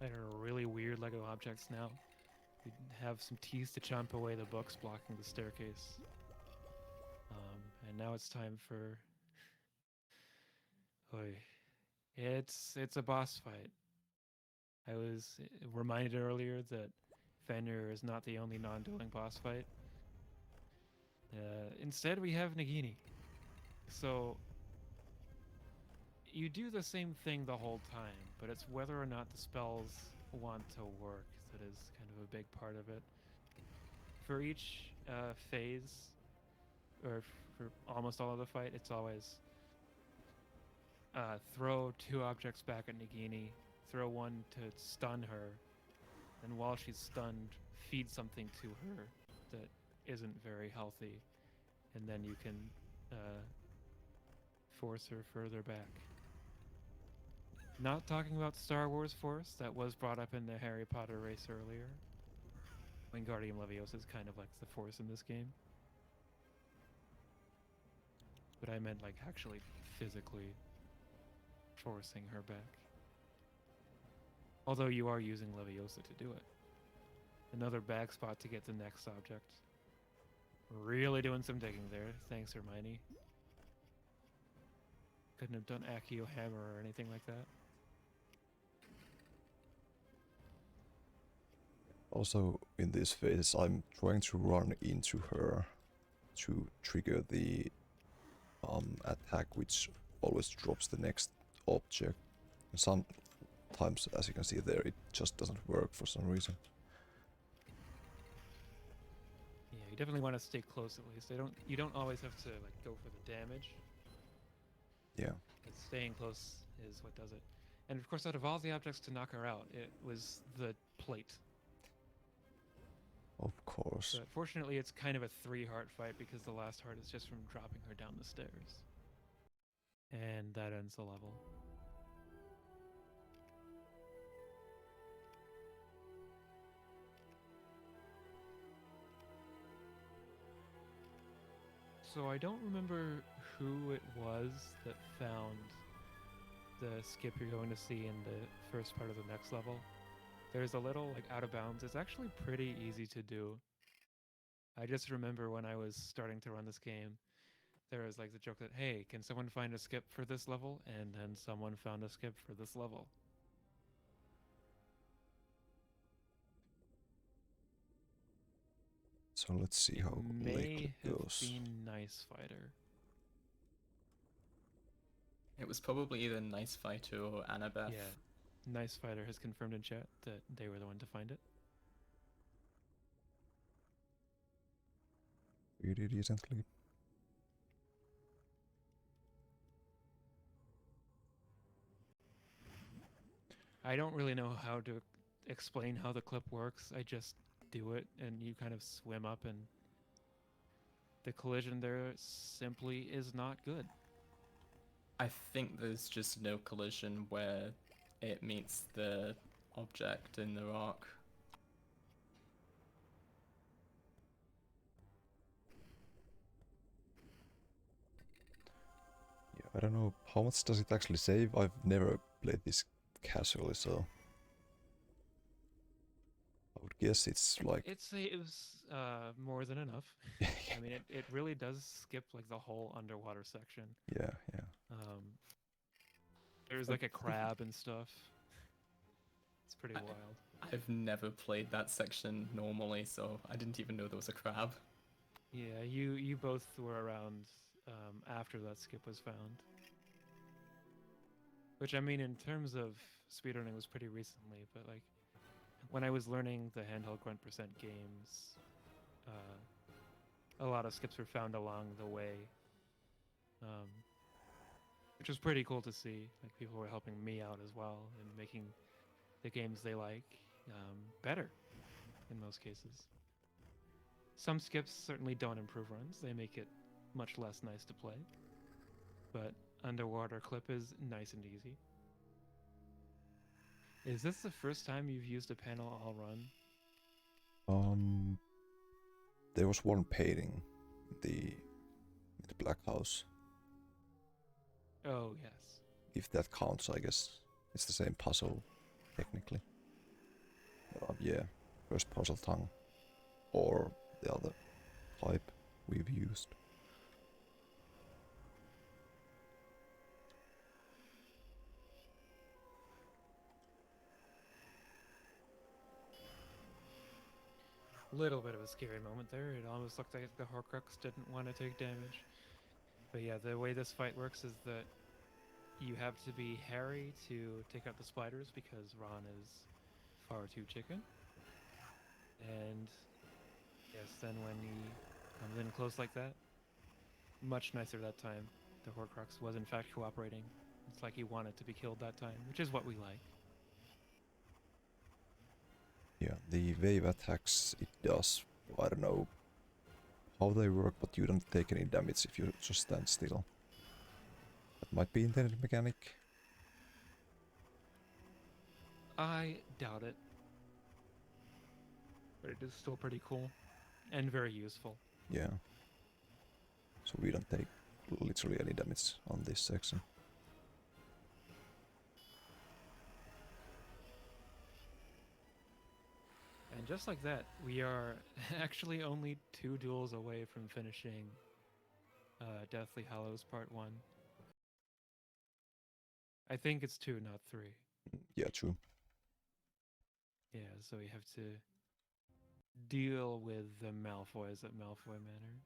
I don't know, really weird Lego objects now. We have some teeth to chomp away the books blocking the staircase. And now it's time for... Oy. It's a boss fight. I was reminded earlier that Fenrir is not the only non-dueling boss fight. Instead, we have Nagini. So you do the same thing the whole time, but it's whether or not the spells want to work that is kind of a big part of it. For each phase, or for almost all of the fight, it's always throw 2 objects back at Nagini, throw one to stun her, and while she's stunned, feed something to her that isn't very healthy, and then you can force her further back. Not talking about Star Wars Force, that was brought up in the Harry Potter race earlier. Wingardium Leviosa is kind of like the Force in this game. But I meant like actually physically forcing her back. Although you are using Leviosa to do it. Another bag spot to get the next object. Really doing some digging there. Thanks, Hermione. Couldn't have done Accio Hammer or anything like that. Also, in this phase, I'm trying to run into her to trigger the attack, which always drops the next object. And sometimes, as you can see there, it just doesn't work for some reason. Yeah, you definitely want to stay close at least. You don't always have to like go for the damage. Yeah. But staying close is what does it. And of course, out of all the objects to knock her out, it was the plate. Of course. But fortunately, it's kind of a 3-heart fight because the last heart is just from dropping her down the stairs. And that ends the level. So I don't remember who it was that found the skip you're going to see in the first part of the next level. There's a little like out of bounds. It's actually pretty easy to do. I just remember when I was starting to run this game, there was like the joke that, hey, can someone find a skip for this level? And then someone found a skip for this level. So let's see how late May clip have goes. been Nice Fighter. It was probably either Nice Fighter or Annabeth. Yeah, Nice Fighter has confirmed in chat that they were the one to find it. Really decently. I don't really know how to explain how the clip works. I just do it, and you kind of swim up, and the collision there simply is not good. I think there's just no collision where it meets the object in the rock. Yeah, I don't know how much does it actually save. I've never played this casually, so I would guess it's like It was more than enough. I mean, it really does skip like the whole underwater section. yeah. There's like a crab and stuff. It's pretty wild. I've never played that section normally, so I didn't even know there was a crab. Yeah, you both were around after that skip was found. Which, I mean, in terms of speedrunning was pretty recently, but like when I was learning the handheld grunt percent games, a lot of skips were found along the way, which was pretty cool to see. Like people were helping me out as well and making the games they like better in most cases. Some skips certainly don't improve runs; they make it much less nice to play. But underwater clip is nice and easy. Is this the first time you've used a panel all run? There was one painting in the Black House. Oh, yes. If that counts, I guess it's the same puzzle technically. Yeah, first puzzle tongue or the other type we've used. Little bit of a scary moment there. It almost looked like the Horcrux didn't want to take damage. But yeah, the way this fight works is that you have to be Harry to take out the spiders because Ron is far too chicken. And yes, then when he comes in close like that, much nicer that time. The Horcrux was in fact cooperating. It's like he wanted to be killed that time, which is what we like. Yeah, the wave attacks, it does, I don't know how they work, but you don't take any damage if you just stand still. That might be intended mechanic. I doubt it. But it is still pretty cool and very useful. Yeah. So we don't take literally any damage on this section. And just like that, we are actually only 2 duels away from finishing Deathly Hallows Part 1. I think it's 2, not 3. Yeah, true. Yeah, so we have to deal with the Malfoys at Malfoy Manor.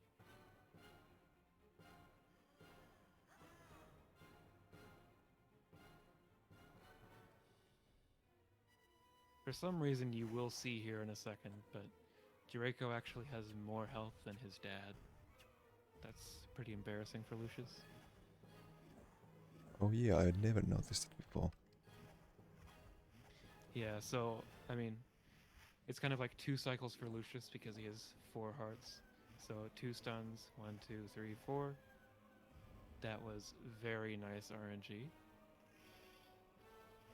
For some reason, you will see here in a second, but Draco actually has more health than his dad. That's pretty embarrassing for Lucius. Oh yeah, I had never noticed it before. Yeah, so, I mean, it's kind of like 2 cycles for Lucius because he has 4 hearts. So 2 stuns, 1, 2, 3, 4. That was very nice RNG.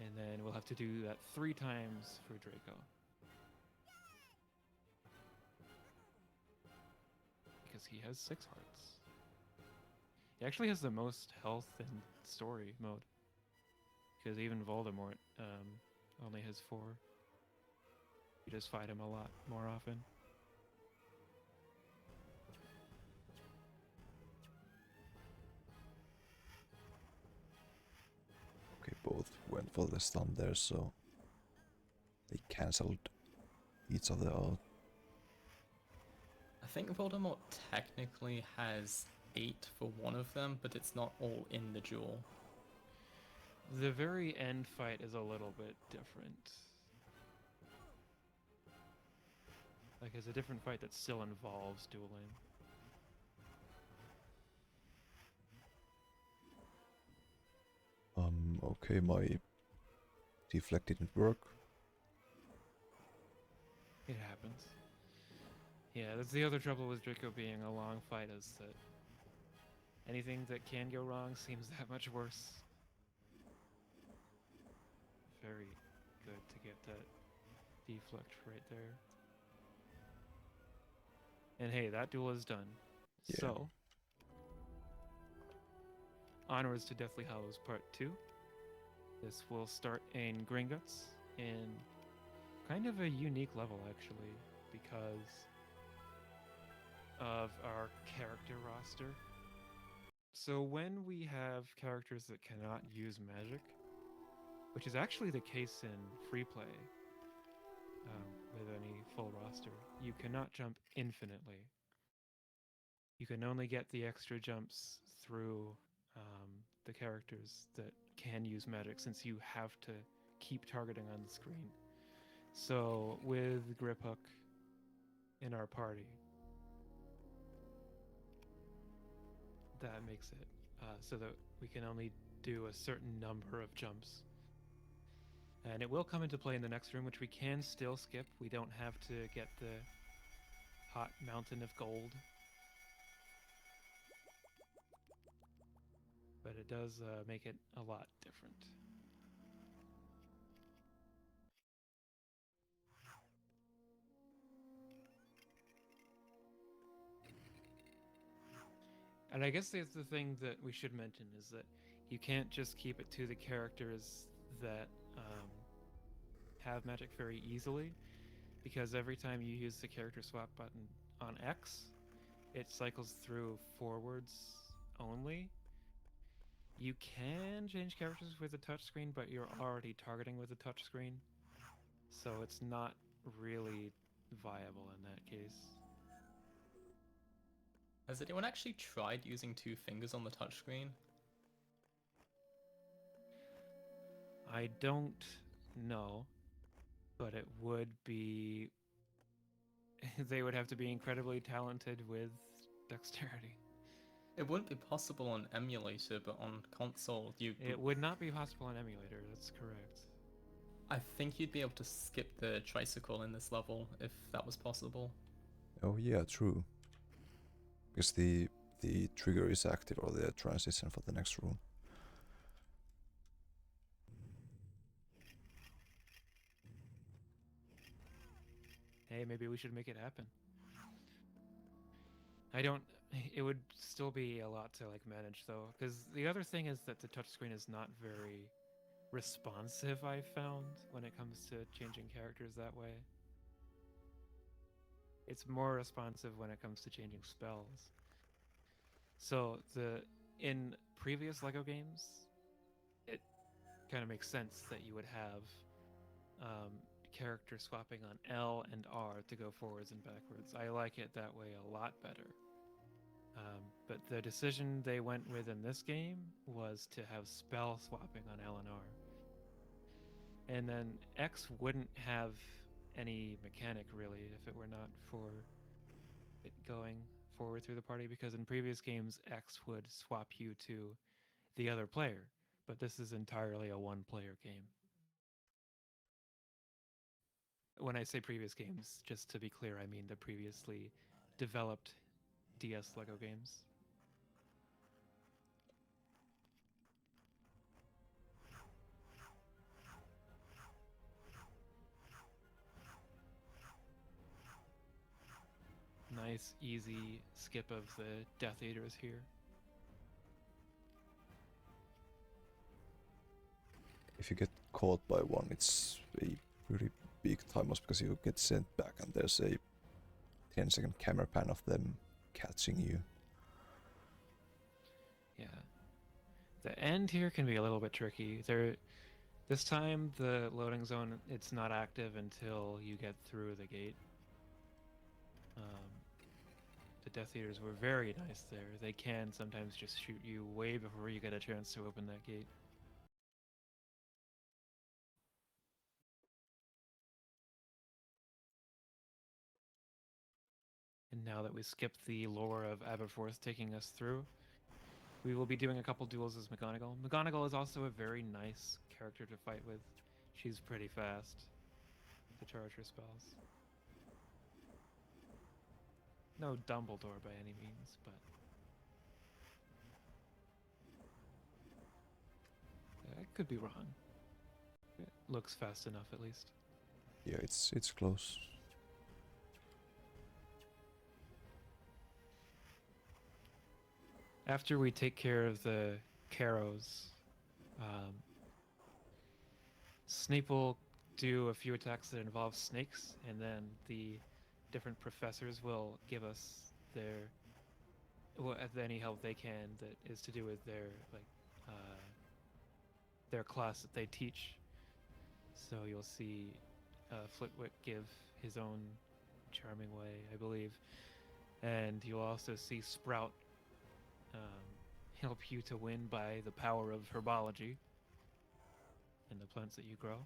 And then we'll have to do that 3 times for Draco. Because he has 6 hearts. He actually has the most health in story mode. because even Voldemort only has 4. You just fight him a lot more often. Okay, both went for the stun there, so they cancelled each other out. I think Voldemort technically has 8 for one of them, but it's not all in the duel. The very end fight is a little bit different. Like, it's a different fight that still involves dueling. Okay, my deflect didn't work. It happens. Yeah, that's the other trouble with Draco being a long fight, is that anything that can go wrong seems that much worse. Very good to get that deflect right there. And hey, that duel is done. Yeah. So, onwards to Deathly Hallows Part 2. This will start in Gringotts in kind of a unique level, actually, because of our character roster. So when we have characters that cannot use magic, which is actually the case in free play with any full roster, you cannot jump infinitely. You can only get the extra jumps through the characters that can use magic, since you have to keep targeting on the screen. So with Grip Hook in our party, that makes it so that we can only do a certain number of jumps. And it will come into play in the next room, which we can still skip. We don't have to get the hot mountain of gold. But it does make it a lot different. And I guess that's the thing that we should mention, is that you can't just keep it to the characters that have magic very easily, because every time you use the character swap button on X, it cycles through forwards only. You can change characters with a touchscreen, but you're already targeting with a touchscreen, so it's not really viable in that case. Has anyone actually tried using 2 fingers on the touchscreen? I don't know, but it would be... they would have to be incredibly talented with dexterity. It wouldn't be possible on emulator, but on console, It would not be possible on emulator, that's correct. I think you'd be able to skip the tricycle in this level if that was possible. Oh yeah, true. Because the trigger is active, or the transition for the next room. Hey, maybe we should make it happen. It would still be a lot to like manage though, because the other thing is that the touchscreen is not very responsive, I've found, when it comes to changing characters that way. It's more responsive when it comes to changing spells. So in previous LEGO games, it kind of makes sense that you would have character swapping on L and R to go forwards and backwards. I like it that way a lot better. But the decision they went with in this game was to have spell swapping on L and R. And then X wouldn't have any mechanic really if it were not for it going forward through the party, because in previous games X would swap you to the other player, but this is entirely a one-player game. When I say previous games, just to be clear, I mean the previously developed DS LEGO games. Nice, easy skip of the Death Eaters here. if you get caught by one, it's a pretty big time loss because you get sent back and there's a 10-second camera pan of them catching you. Yeah. The end here can be a little bit tricky. This time the loading zone, it's not active until you get through the gate. The Death Eaters were very nice there. They can sometimes just shoot you way before you get a chance to open that gate. And now that we skipped the lore of Aberforth taking us through, we will be doing a couple duels as McGonagall. McGonagall is also a very nice character to fight with. She's pretty fast to charge her spells. No Dumbledore by any means, but I could be wrong. It looks fast enough, at least. Yeah, it's close. After we take care of the Carrows, Snape will do a few attacks that involve snakes, and then the different professors will give us any help they can that is to do with their class that they teach. So you'll see Flitwick give his own charming way, I believe, and you'll also see Sprout help you to win by the power of herbology and the plants that you grow.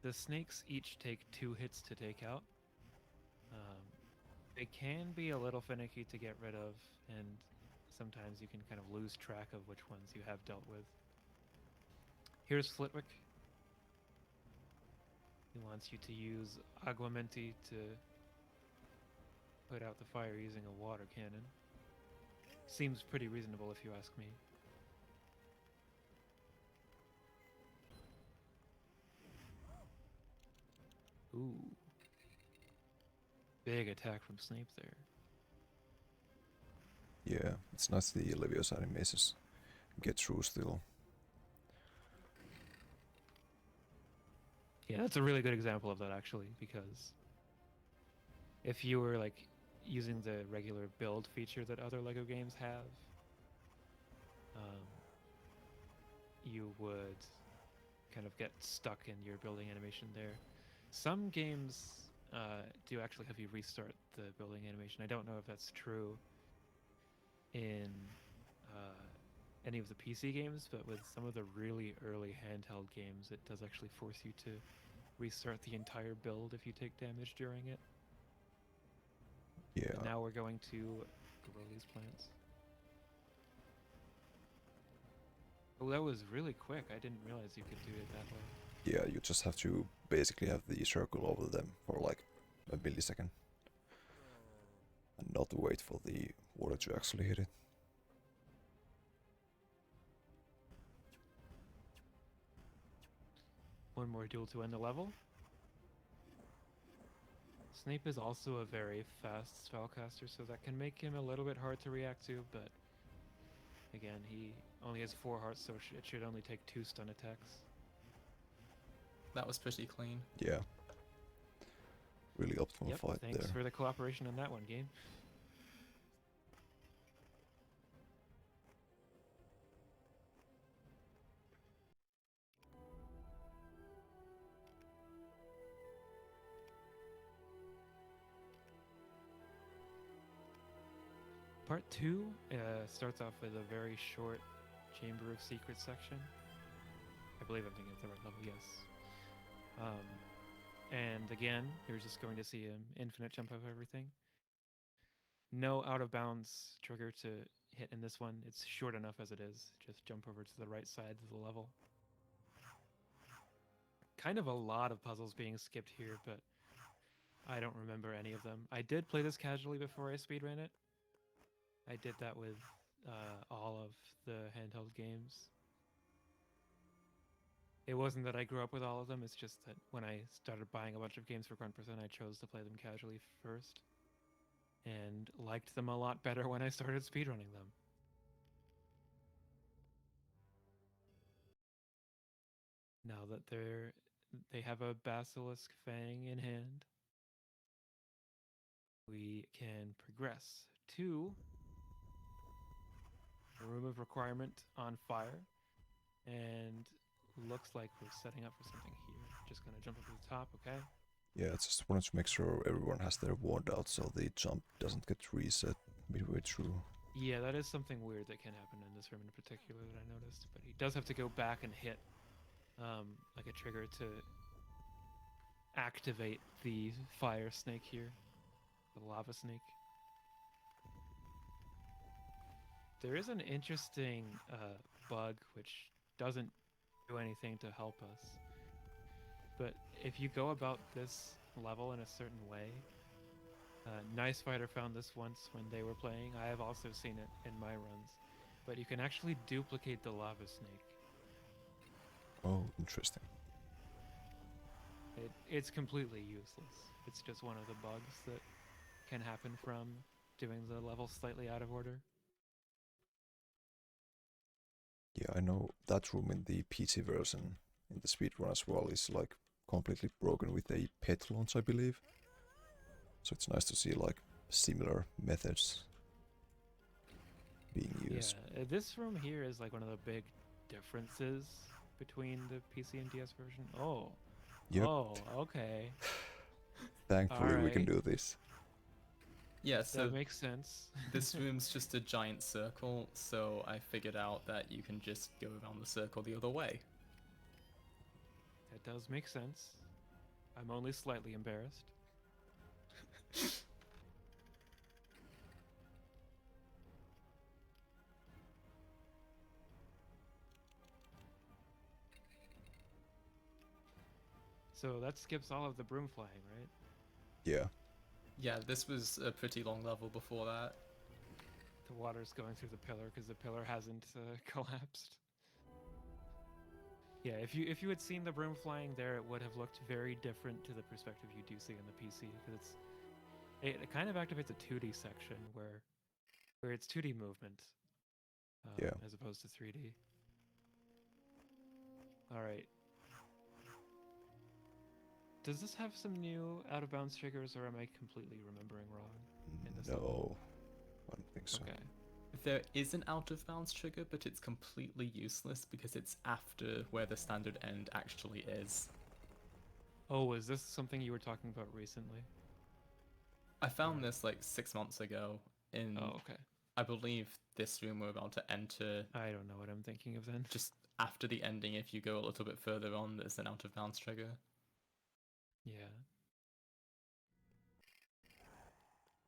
The snakes each take 2 hits to take out. They can be a little finicky to get rid of, and sometimes you can kind of lose track of which ones you have dealt with. Here's Flitwick. He wants you to use Aguamenti to put out the fire using a water cannon. Seems pretty reasonable if you ask me. Ooh. Big attack from Snape there. Yeah, it's nice the Leviosa animations get through still. Yeah, that's a really good example of that, actually, because if you were like using the regular build feature that other LEGO games have, you would kind of get stuck in your building animation there. Some games do actually have you restart the building animation. I don't know if that's true in any of the PC games, but with some of the really early handheld games, it does actually force you to restart the entire build if you take damage during it. Yeah. But now we're going to grow these plants. Oh, that was really quick. I didn't realize you could do it that way. Yeah, you just have to basically have the circle over them for like a millisecond. And not wait for the water to actually hit it. One more duel to end the level. Snape is also a very fast spellcaster, so that can make him a little bit hard to react to, but again, he only has 4 hearts, so it should only take 2 stun attacks. That was pretty clean. Yeah. Really optimal fight Thanks there. for the cooperation on that one, game. Part 2 starts off with a very short Chamber of Secrets section. I believe I'm thinking of the right level, yes. And again, you're just going to see an infinite jump of everything. No out of bounds trigger to hit in this one. It's short enough as it is. Just jump over to the right side of the level. Kind of a lot of puzzles being skipped here, but I don't remember any of them. I did play this casually before I speedran it. I did that with all of the handheld games. It wasn't that I grew up with all of them, it's just that when I started buying a bunch of games for Grunt Percent, I chose to play them casually first, and liked them a lot better when I started speedrunning them. Now that they have a basilisk fang in hand, we can progress to a room of requirement on fire, and looks like we're setting up for something here. Just gonna jump up to the top, okay? Yeah, I just wanted to make sure everyone has their wand out so the jump doesn't get reset midway through. Yeah, that is something weird that can happen in this room in particular that I noticed, but he does have to go back and hit like a trigger to activate the fire snake here, the lava snake. There is an interesting bug which doesn't do anything to help us, but if you go about this level in a certain way, Nice Fighter found this once when they were playing. I have also seen it in my runs, but you can actually duplicate the lava snake. Oh, interesting. It's completely useless. It's just one of the bugs that can happen from doing the level slightly out of order. Yeah, I know that room in the PC version in the speedrun as well is like completely broken with a pet launch, I believe. So it's nice to see like similar methods being used. Yeah, this room here is like one of the big differences between the PC and DS version. Oh. Yep. Oh, okay. Thankfully we can Alright. do this. Yeah, so That makes sense. this room's just a giant circle, so I figured out that you can just go around the circle the other way. That does make sense. I'm only slightly embarrassed. So that skips all of the broom flying, right? Yeah. Yeah, this was a pretty long level before that. The water's going through the pillar because the pillar hasn't collapsed. Yeah, if you had seen the broom flying there, it would have looked very different to the perspective you do see on the PC because it kind of activates a 2D section where it's 2D movement, Yeah. as opposed to 3D. All right. Does this have some new out of bounds triggers, or am I completely remembering wrong in this level? No, I don't think so. Okay. There is an out of bounds trigger, but it's completely useless because it's after where the standard end actually is. Oh, is this something you were talking about recently? I found Right. this like 6 months ago in, Oh, okay. I believe, this room we're about to enter. I don't know what I'm thinking of then. Just after the ending, if you go a little bit further on, there's an out of bounds trigger. Yeah.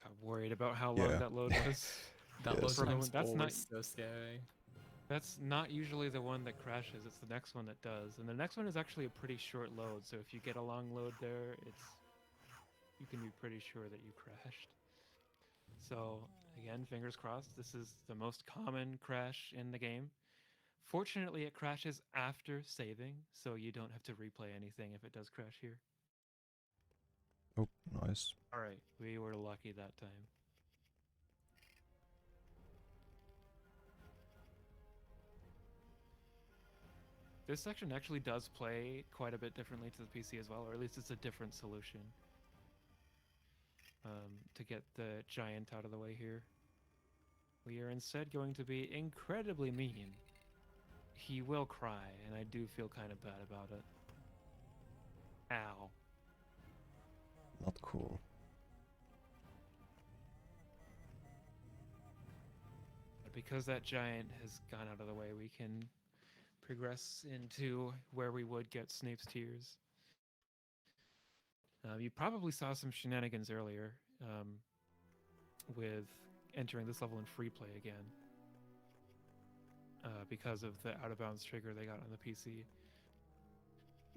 Got worried about how Yeah. long that load was. That Yeah, load so- time's That's not- always so scary. That's not usually the one that crashes. It's the next one that does. And the next one is actually a pretty short load. So if you get a long load there, you can be pretty sure that you crashed. So again, fingers crossed. This is the most common crash in the game. Fortunately, it crashes after saving, so you don't have to replay anything if it does crash here. Oh, nice. All right, we were lucky that time. This section actually does play quite a bit differently to the PC as well, or at least it's a different solution to get the giant out of the way here. We are instead going to be incredibly mean. He will cry, and I do feel kind of bad about it. Ow. Not cool. But because that giant has gone out of the way, we can progress into where we would get Snape's tears. You probably saw some shenanigans earlier with entering this level in free play again because of the out of bounds trigger they got on the PC.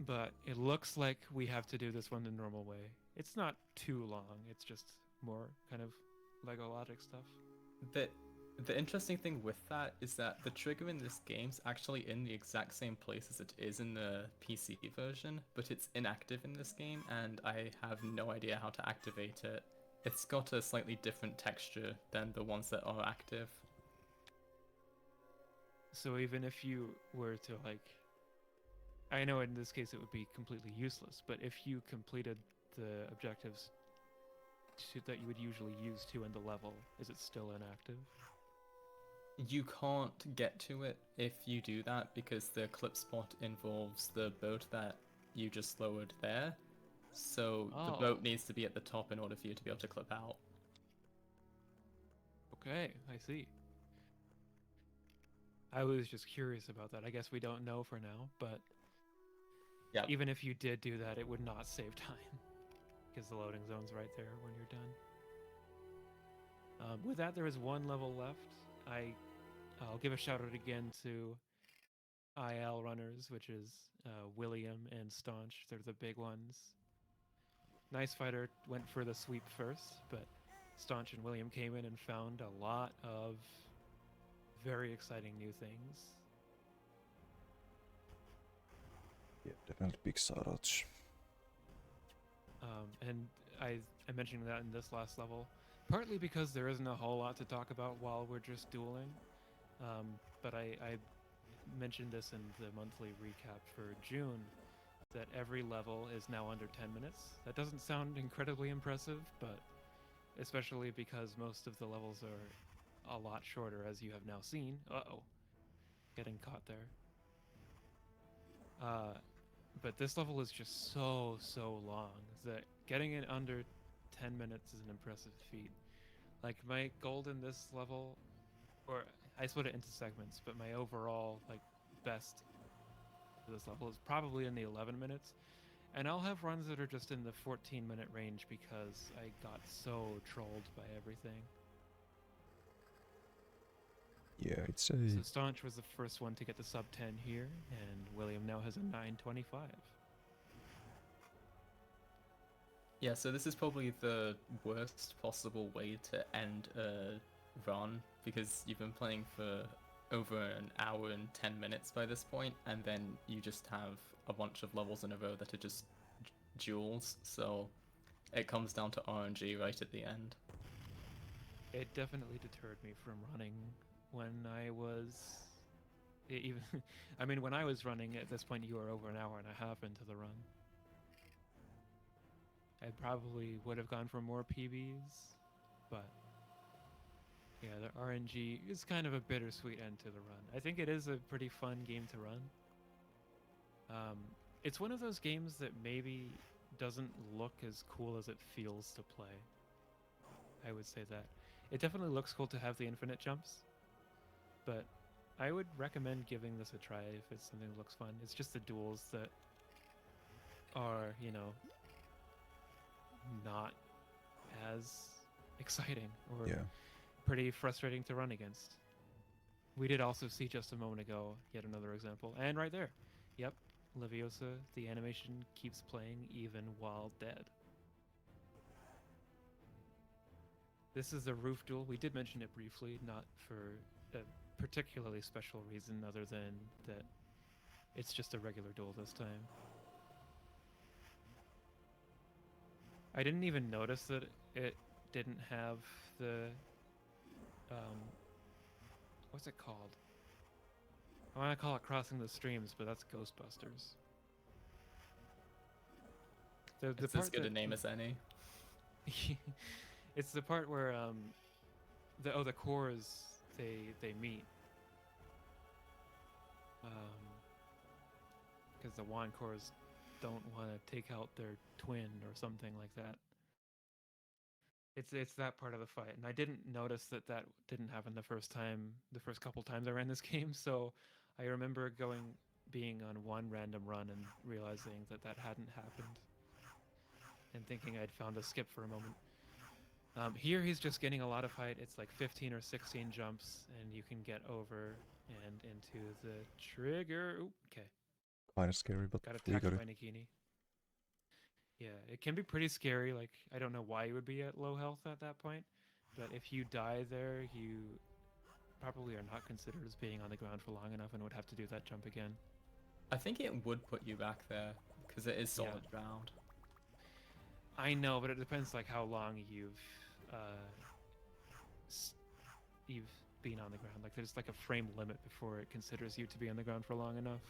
But it looks like we have to do this one the normal way. It's not too long, it's just more kind of Lego logic stuff. The interesting thing with that is that the trigger in this game's actually in the exact same place as it is in the PC version, but it's inactive in this game, and I have no idea how to activate it. It's got a slightly different texture than the ones that are active. So even if you were to like I know in this case it would be completely useless, but if you completed the objectives that you would usually use to end the level, is it still inactive? You can't get to it if you do that because the clip spot involves the boat that you just lowered there. So the Oh. boat needs to be at the top in order for you to be able to clip out. Okay, I see. I was just curious about that. I guess we don't know for now, but Yep. even if you did do that, it would not save time because the loading zone's right there when you're done. With that, there is one level left. I'll give a shout out again to IL runners, which is William and Staunch. They're the big ones. Nice Fighter went for the sweep first, but Staunch and William came in and found a lot of very exciting new things. Yeah, definitely big shoutouts. And I mentioned that in this last level, partly because there isn't a whole lot to talk about while we're just dueling. But I mentioned this in the monthly recap for June, that every level is now under 10 minutes. That doesn't sound incredibly impressive, but especially because most of the levels are a lot shorter, as you have now seen. Uh-oh. Getting caught there. But this level is just so long that getting it under 10 minutes is an impressive feat. Like, my gold in this level, or I split it into segments, but my overall, like, best for this level is probably in the 11 minutes. And I'll have runs that are just in the 14-minute range because I got so trolled by everything. Yeah, it's a... So Staunch was the first one to get the sub 10 here, and William now has a 9:25. Yeah, so this is probably the worst possible way to end a run because you've been playing for over an hour and 10 minutes by this point, and then you just have a bunch of levels in a row that are just duels, so it comes down to RNG right at the end. It definitely deterred me from running when I was even I mean, when I was running at this point, you were over an hour and a half into the run. I probably would have gone for more PBs, but yeah, the RNG is kind of a bittersweet end to the run. I think it is a pretty fun game to run. It's one of those games that maybe doesn't look as cool as it feels to play. I would say that. It definitely looks cool to have the infinite jumps, but I would recommend giving this a try if it's something that looks fun. It's just the duels that are, you know, not as exciting or Yeah. pretty frustrating to run against. We did also see just a moment ago yet another example, and right there. Yep, Leviosa, the animation keeps playing even while dead. This is a roof duel. We did mention it briefly, not for a particularly special reason other than that it's just a regular duel this time. I didn't even notice that it didn't have the what's it called? I want to call it Crossing the Streams, but that's Ghostbusters. It's as good a name as any. It's the part where the cores they meet. Because the wand cores don't want to take out their twin or something like that. It's that part of the fight, and I didn't notice that didn't happen the first couple times I ran this game. So I remember being on one random run and realizing that hadn't happened, and thinking I'd found a skip for a moment. Here he's just getting a lot of height. It's like 15 or 16 jumps, and you can get over and into the trigger. Ooh, okay. Kind of scary, but Got we attacked got by it. Nikini. Yeah, it can be pretty scary. Like, I don't know why you would be at low health at that point, but if you die there, you probably are not considered as being on the ground for long enough and would have to do that jump again. I think it would put you back there because it is solid ground. I know, but it depends like how long you've been on the ground. Like, there's like a frame limit before it considers you to be on the ground for long enough.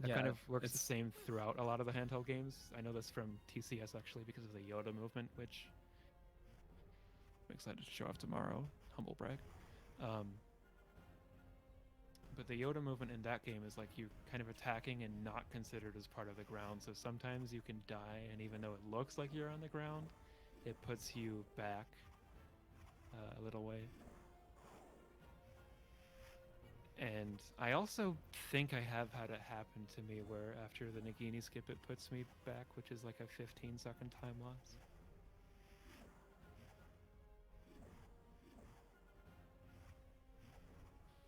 That kind Yeah, of works the it's same throughout a lot of the handheld games. I know this from TCS actually because of the Yoda movement, which I'm excited to show off tomorrow. Humble brag. Um, but the Yoda movement in that game is like you kind of attacking and not considered as part of the ground. So sometimes you can die, and even though it looks like you're on the ground, it puts you back a little way. And I also think I have had it happen to me where after the Nagini skip, it puts me back, which is like a 15-second time loss.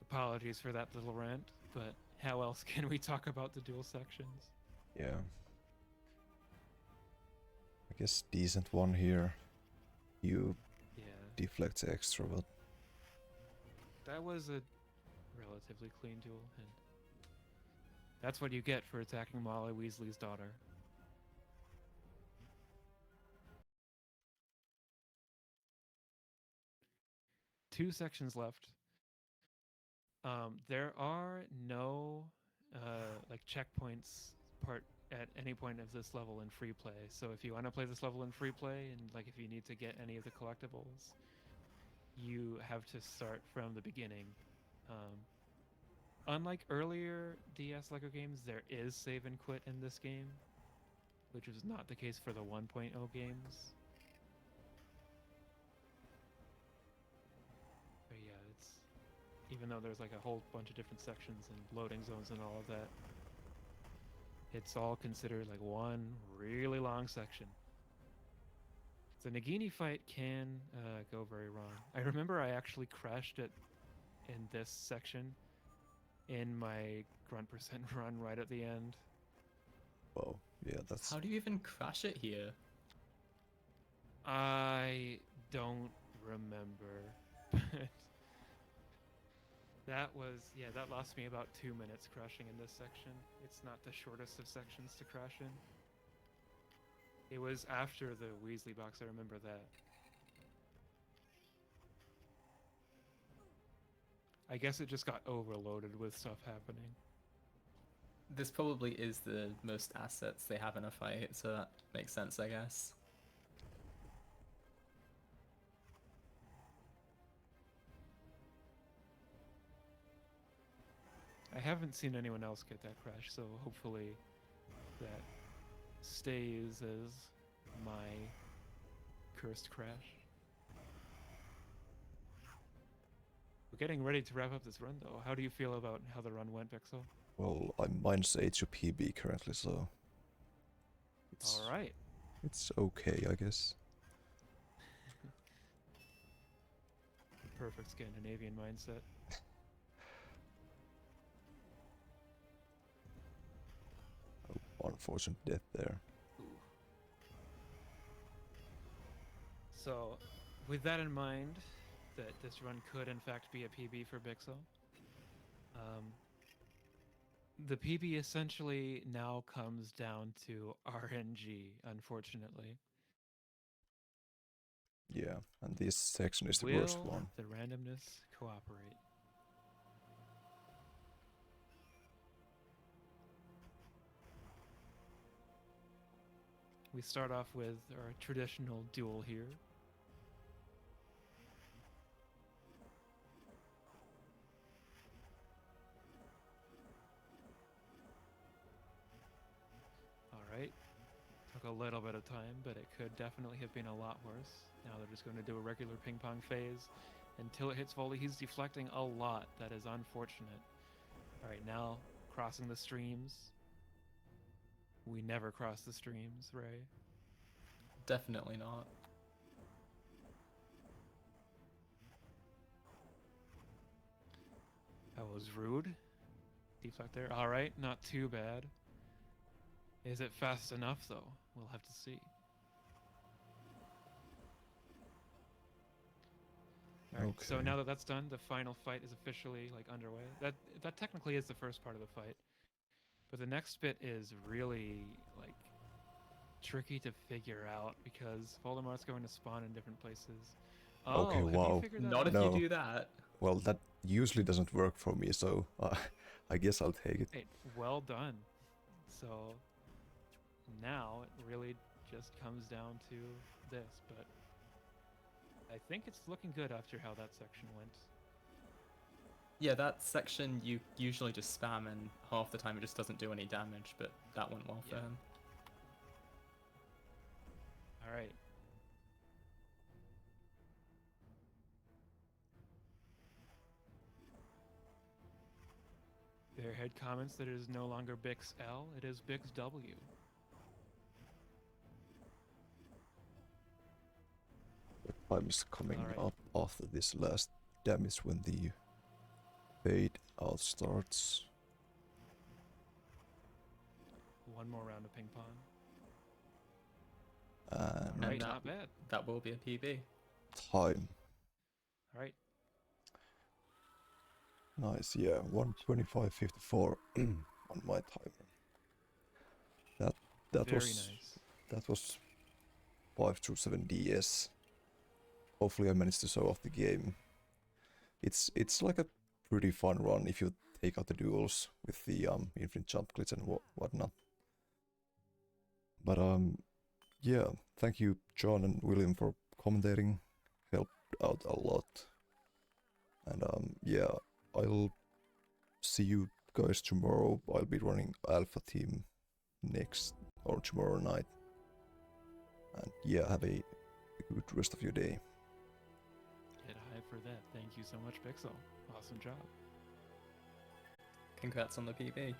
Apologies for that little rant, but how else can we talk about the dual sections? Yeah. I guess decent one here. You Yeah, deflect extra, but that was a relatively clean duel, and that's what you get for attacking Molly Weasley's daughter. Two sections left. There are no like checkpoints part at any point of this level in free play. So if you want to play this level in free play, and like if you need to get any of the collectibles, you have to start from the beginning. Unlike earlier DS LEGO games, there is save and quit in this game, which was not the case for the 1.0 games. But yeah, it's even though there's like a whole bunch of different sections and loading zones and all of that, it's all considered like one really long section. The Nagini fight can go very wrong. I remember I actually crashed it in this section in my grunt percent run right at the end. well, yeah, that's how do you even crash it here? I don't remember. That was, yeah, that lost me about 2 minutes crashing in this section. It's not the shortest of sections to crash in. It was after the Weasley box, I remember that. I guess it just got overloaded with stuff happening. This probably is the most assets they have in a fight, so that makes sense, I guess. I haven't seen anyone else get that crash, so hopefully that stays as my cursed crash. We're getting ready to wrap up this run, though. How do you feel about how the run went, Biksel? well, mine's H to PB currently, so it's All right. it's okay, I guess. Perfect Scandinavian mindset. Unfortunate death there. So, with that in mind, that this run could in fact be a PB for Biksel, the PB essentially now comes down to RNG, unfortunately. Yeah, and this section is the Will worst one. the randomness cooperate? We start off with our traditional duel here. Alright. Took a little bit of time, but it could definitely have been a lot worse. Now they're just going to do a regular ping pong phase until it hits volley. He's deflecting a lot. That is unfortunate. Alright, now crossing the streams. We never cross the streams, Ray. Definitely not. That was rude. Deflect there. Alright, not too bad. Is it fast enough, though? We'll have to see. Alright, so Okay. now that that's done, the final fight is officially like underway. That technically is the first part of the fight. But the next bit is really like tricky to figure out because Voldemort's going to spawn in different places. Oh, Okay, have you wow. figured that Not out? if No. you do that. Well, that usually doesn't work for me, so I guess I'll take it. Hey, well done. So now it really just comes down to this, but I think it's looking good after how that section went. Yeah, that section you usually just spam and half the time it just doesn't do any damage, but that went well for Yeah. him. All right. Bearhead comments that it is no longer Biksel, it is BixW. Time is coming Alright. up after this last damage when the fade out starts. One more round of ping pong. And Alright, that- not bad. That will be a PB. time. Alright, Nice, yeah, 1:25:54 on my timer. That very was nice. that was 5 through 7 DS. Hopefully I managed to show off the game. It's like a pretty fun run if you take out the duels with the infinite jump glitch and whatnot. But yeah, thank you John and William for commentating. Helped out a lot. And yeah, I'll see you guys tomorrow. I'll be running Alpha Team next or tomorrow night. And yeah, have a good rest of your day. Get high for that. Thank you so much, Biksel. Awesome job. Congrats on the PB.